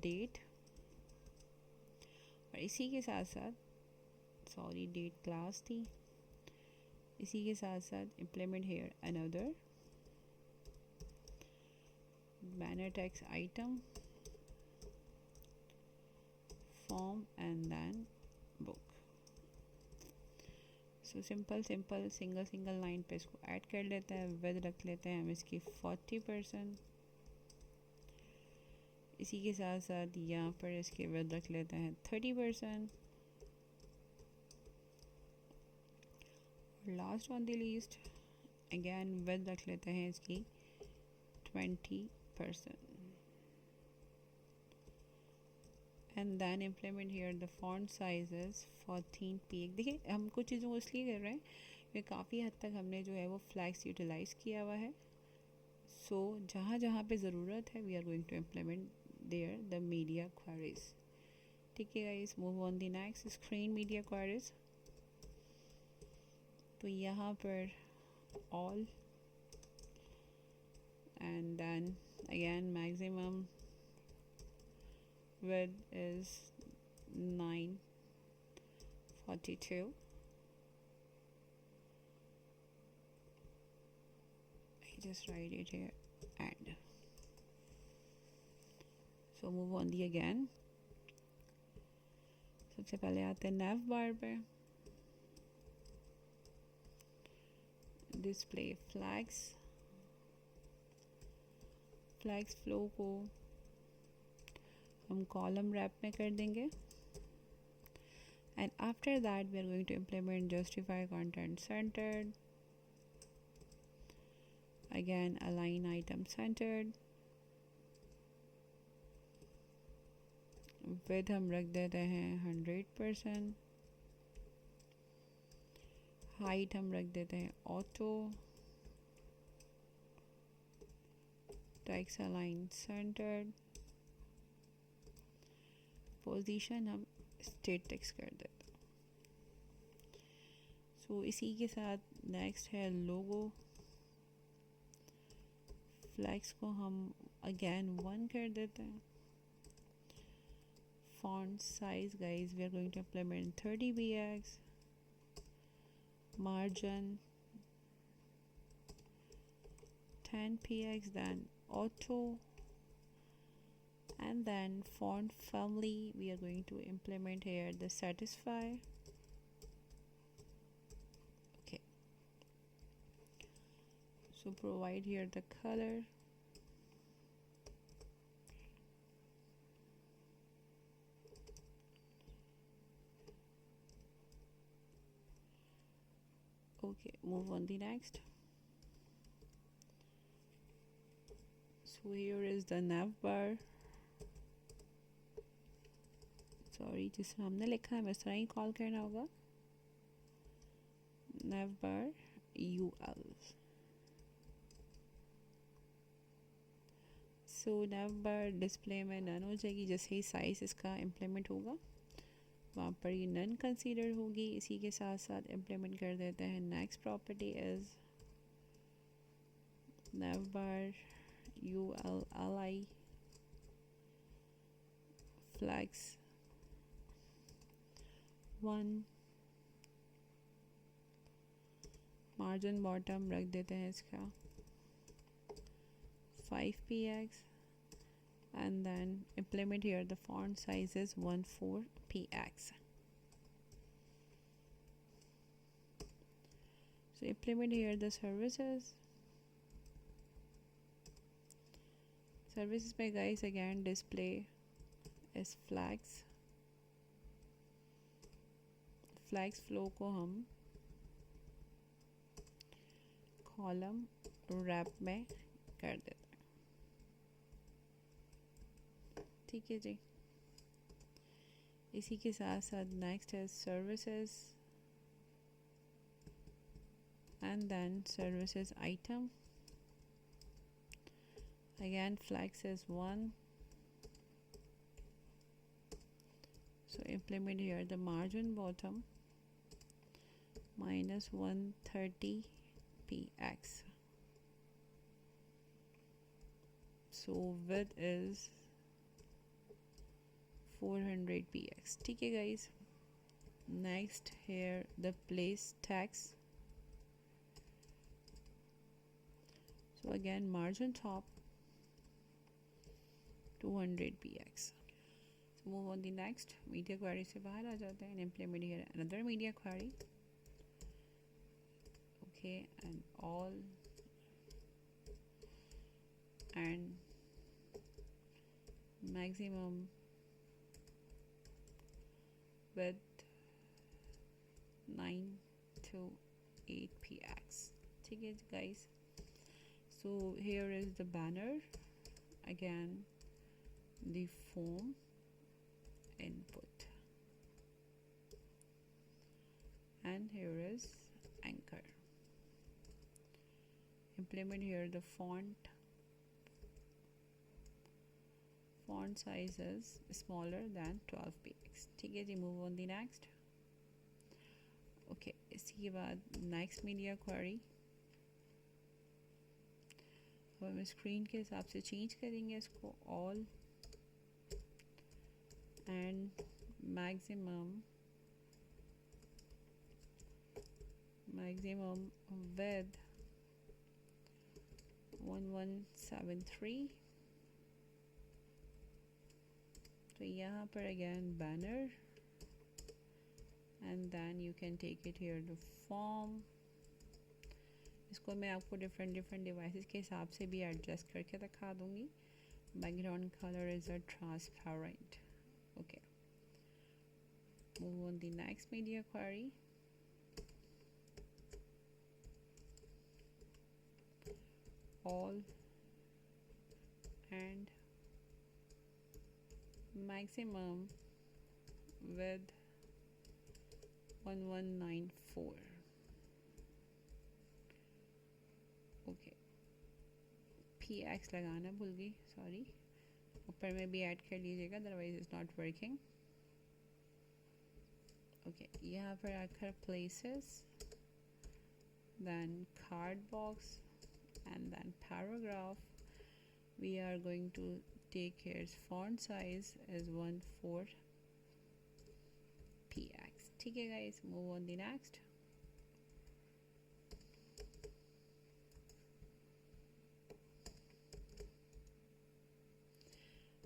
डेट, और इसी के साथ साथ सॉरी डेट क्लास थी, इसी के साथ साथ implement here another banner text item form and then book. So simple single line पे इसको ऐड कर लेते हैं। विद रख लेते हैं हम इसकी 40%। इसी के साथ साथ यहाँ पर इसके विद रख लेते हैं 30%। Last on the list again with रख लेते हैं इसकी 20%। And then implement here the font size is 14px। देखिए हम कुछ चीज़ों को इसलिए कर रहे हैं कि काफ़ी हद तक हमने जो है वो फ्लैग्स यूटिलाइज किया हुआ है। सो जहाँ जहाँ पे ज़रूरत है we are going to implement there the media queries. ठीक है guys, move on the next screen media queries. तो यहाँ पर all and then again maximum width is 942. I just write it here and so move on the again। सबसे पहले आते हैं nav bar पे, display flags फ्लो को हम कॉलम रैप में कर देंगे। And after that we are going to implement justify content centred, again align item centred. With हम रख देते हैं 100%। हाइट हम रख देते हैं auto, text align centred, position हम स्टेटिक्स कर देते हैं। सो इसी के साथ नेक्स्ट है लोगो। फ्लैग्स को हम अगेन 1 कर देते हैं। Font size guys we are going to implement 30px। Margin 10px, then auto, and then font family we are going to implement here the satisfy। Okay, so provide here the color, okay, move on the next। So here is the nav bar, sorry जिस हमने लिखा है इस तरह ही call करना होगा। nav bar ul। सो nav bar display में none हो जाएगी। जैसे ही साइज इसका इम्प्लीमेंट होगा वहाँ पर ये नन कंसीडर होगी। इसी के साथ साथ इम्प्लीमेंट कर देते हैं next property is nav bar uli flags 1 margin bottom रख देते हैं इसका 5px and then implement here the font size is 14px. So implement here the services by guys again display is flags flow को हम column wrap में कर देते हैं, ठीक है जी। इसी के साथ साथ नेक्स्ट है services and then services item again flags is 1, so implement here the margin bottom minus 130px, so width is 400px, ठीक है guys। next here the place text, so again margin top 200px, so move on the next media query से बाहर आ जाते हैं and implement here another media query, okay, and all and maximum width 9 to 8px, ठीक है guys। so here is the banner, again the form input, and here is anchor. Implement here the font size is smaller than 12px, ठीक है जी। move on the next, okay, इसके बाद next media query हम screen के हिसाब से change करेंगे इसको all and maximum width 1173, तो यहाँ पर again banner and then you can take it here to form, इसको मैं आपको डिफरेंट डिवाइसेस के हिसाब से भी एडजस्ट करके दिखा दूँगी। Background colour is a transparent, okay, move on the next media query, all and maximum width 1194, okay, px लगाना भूल गई, सॉरी, ऊपर में भी ऐड कर लीजिएगा otherwise is not working, okay. यहाँ पर आकर places, then card box and then paragraph, we are going to take here font size is 14px, ठीक है guys। move on the next,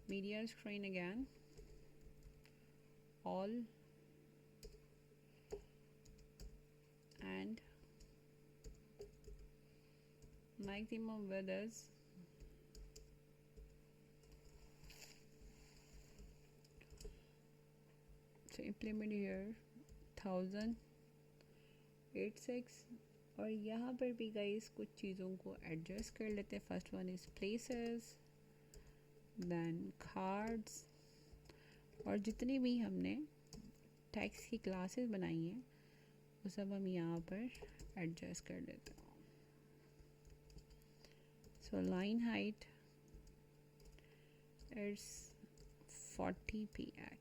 media screen again, all and maximum width is 'so implement here 1086, और यहाँ पर भी guys कुछ चीज़ों को adjust कर लेते हैं। First one is places, then cards, और जितनी भी हमने टेक्स्ट की क्लासेस बनाई हैं वो सब हम यहाँ पर एडजस्ट कर लेते हैं। So line height it's 40px,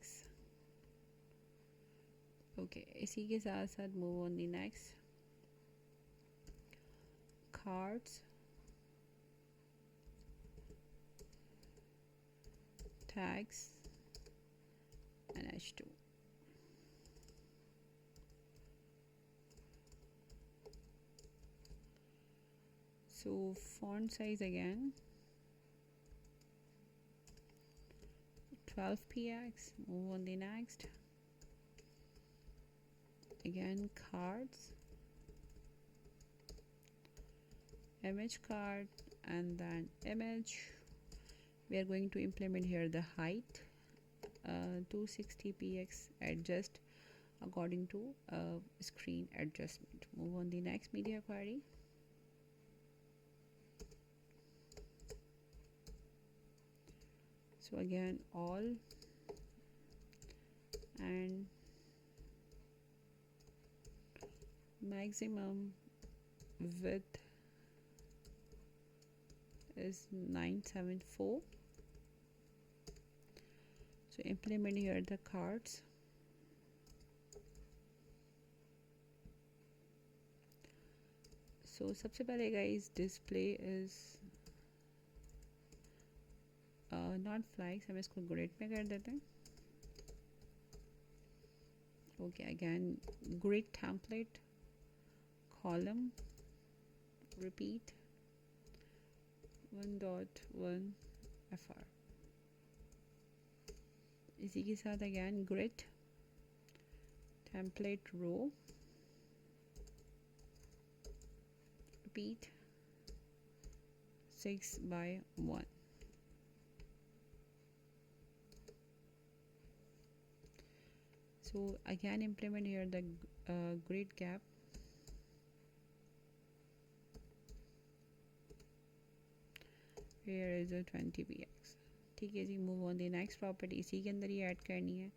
okay. इसी के साथ साथ move on the next, cards, tags and h2, So font size again 12px. Move on the next. Again cards, image card, and then image. We are going to implement here the height 260px, adjust according to screen adjustment. Move on the next media query. So again all, and maximum width is 974. So implement here the cards. So सबसे पहले guys display is not flags, हम इसको grid में कर देते हैं. Okay, again grid template, column, repeat 1.1 fr. इसी के साथ again grid template row, repeat 6 by 1. So again implement here the grid gap. Here is a 20px. ठीक है जी. Move on the next property. इसी के अंदर ही ऐड करनी है.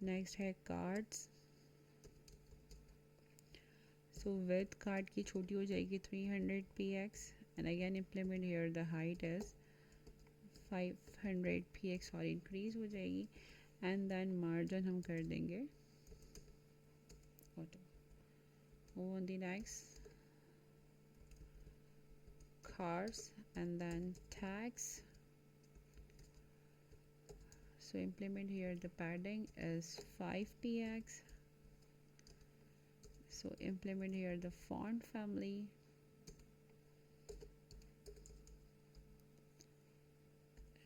Next है cards. So width card की छोटी हो जाएगी 300px, and again implement here the height is 500px और increase हो जाएगी, and then margin हम कर देंगे auto. Move on the next. Cars and then tags. So implement here the padding is 5px. So implement here the font family.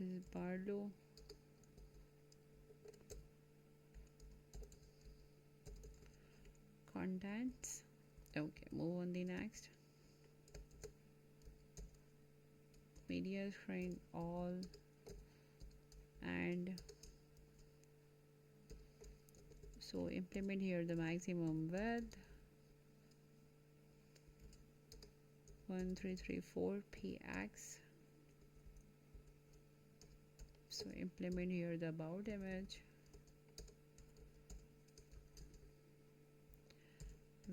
Is Barlow. Contents. Okay, move on the next. Media screen all, and so implement here the maximum width 1334px. So implement here the about image,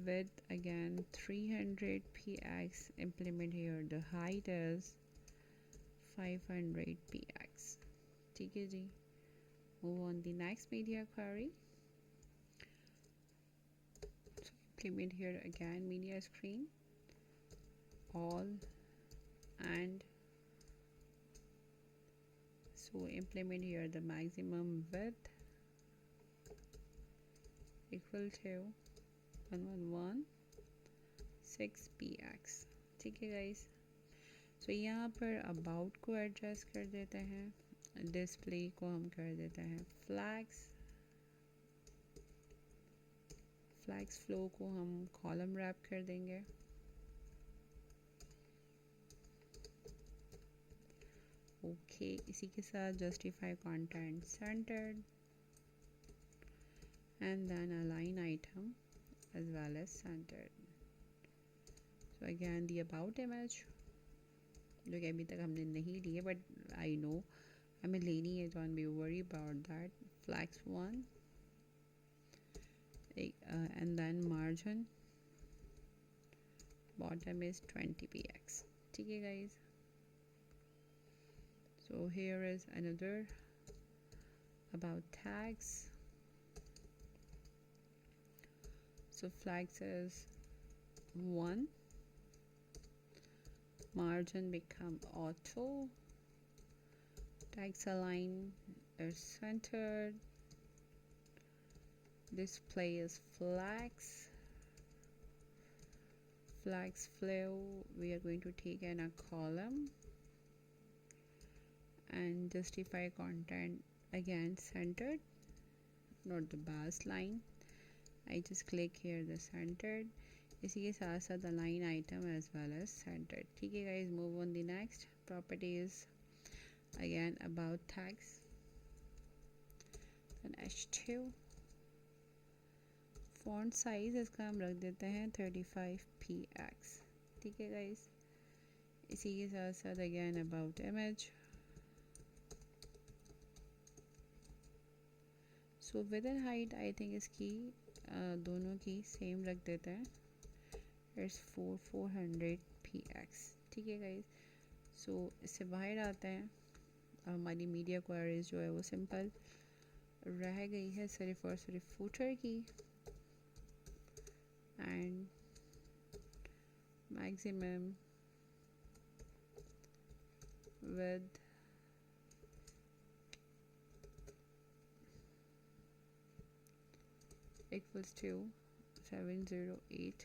width again 300px. Implement here the height is 500px. ठीक है जी. Move on the next media query. So implement here again media screen all, and so implement here the maximum width equal to 1116px. ठीक है guys. So यहाँ पर about को adjust कर देते हैं, display को हम कर देते हैं flags flow को हम column wrap कर देंगे. Okay, इसी के साथ justify content centered, and then align item as well as centered. So again the about image, जो कि अभी तक हमने नहीं ली है, but I know हमें लेनी है, don't be worried about that. Flags 1, and then margin bottom is 20px. ठीक है guys. So here is another about tags. So flags is 1, margin become auto, tags align is centered, display is flags flags flow, we are going to take in a column and justify content, again centered, not the bars line. I just click here the centered, इसी के साथ साथ the line item as well as centered. ठीक है guys, move on the next properties. Again about tags, then h2, font size इसका हम रख देते हैं 35px. ठीक है guys, इसी के साथ साथ again about image, so width and height I think इसकी दोनों की सेम रख देते हैं, इट्स 400px. ठीक है गाइज, सो इससे बाहर आते हैं. हमारी मीडिया क्वेरीज जो है वो सिंपल रह गई है सिर्फ और सिर्फ फूटर की, and maximum with equals to 708.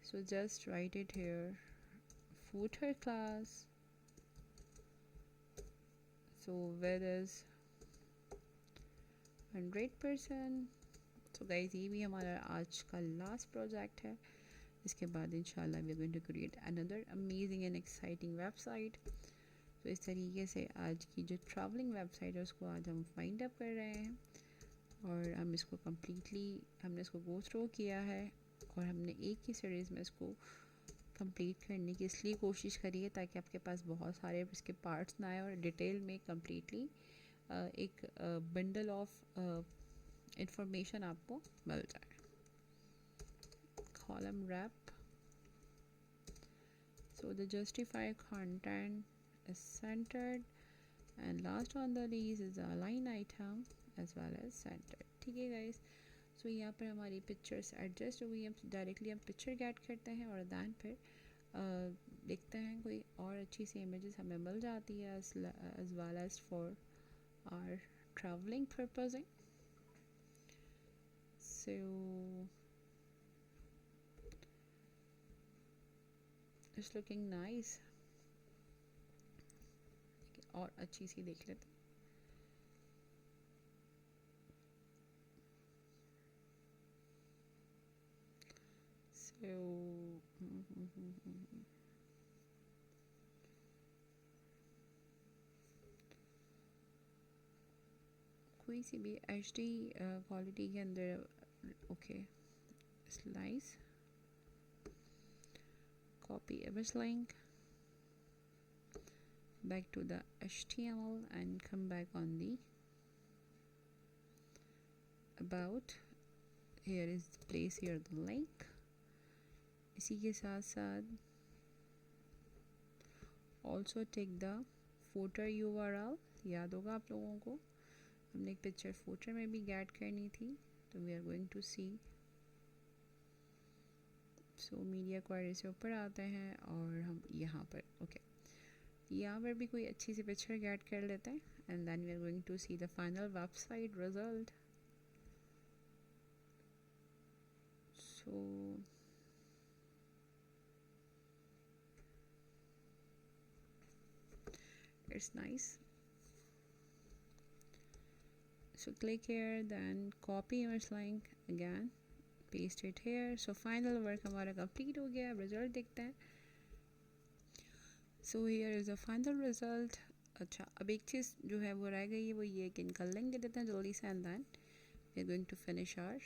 So just write it here, footer class, so width is 100%. So guys, ये भी हमारा आज का लास्ट प्रोजेक्ट है. इसके बाद इंशाल्लाह we are going to create another amazing and exciting website. तो इस तरीके से आज की जो ट्रैवलिंग वेबसाइट है उसको आज हम फाइंड अप कर रहे हैं, और हम इसको हमने इसको गो थ्रू किया है, और हमने एक ही सीरीज़ में इसको कंप्लीट करने की इसलिए कोशिश करी है ताकि आपके पास बहुत सारे इसके पार्ट्स ना आए और डिटेल में कम्प्लीटली एक बंडल ऑफ इंफॉर्मेशन आपको मिल जाए. Column wrap, so the justify content is centered, and last on the list is a line item as well as centered. ठीक है गाइस, सो यहाँ पर हमारी पिक्चर्स एडजस्ट हुई, हम डायरेक्टली हम पिक्चर गेट करते हैं और दैन फिर देखते हैं कोई और अच्छी सी इमेजेस हमें मिल जाती है as well as for our traveling purposing. So it's looking nice. और अच्छी सी देख लेते हैं. So कोई सी भी HD क्वालिटी के अंदर, okay, slice, copy image link, back to the HTML and come back on the about. Here is place here the link. इसी के साथ साथ also take the footer URL. याद होगा आप लोगों को हमने एक पिक्चर फूटर में भी गेट करनी थी, तो we are going to see. So media query से ऊपर आते हैं और हम यहाँ पर यहाँ पर भी कोई अच्छी सी पिक्चर गेट कर लेते हैं, and then we are going to see the final website result. So it's nice. So click here, then copy image link, again paste it here. So final work हमारा complete हो गया. result देखते हैं. So here is the final result. अच्छा, अब एक चीज़ जो है वो रह गई है, वो ये कि इनका लिंक दे देते हैं जल्दी से, and then we are going to finish our.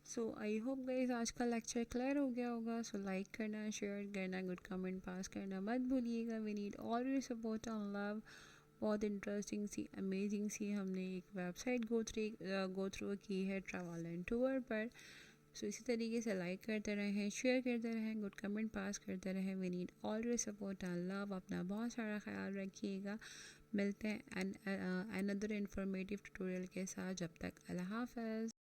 So I hope guys आज का लेक्चर क्लियर हो गया होगा. So लाइक करना, शेयर करना, गुड कमेंट पास करना मत भूलिएगा. We need all your support and love. बहुत इंटरेस्टिंग सी, अमेजिंग सी हमने एक वेबसाइट गो थ्रू की है ट्रैवल एंड टूर पर. सो इसी तरीके से लाइक करते रहें, शेयर करते रहें, गुड कमेंट पास करते रहें. We need all your support and love. अपना बहुत सारा ख्याल रखिएगा. मिलते हैं अनदर इंफॉर्मेटिव ट्यूटोरियल के साथ. जब तक अल्लाह हाफ़िज़.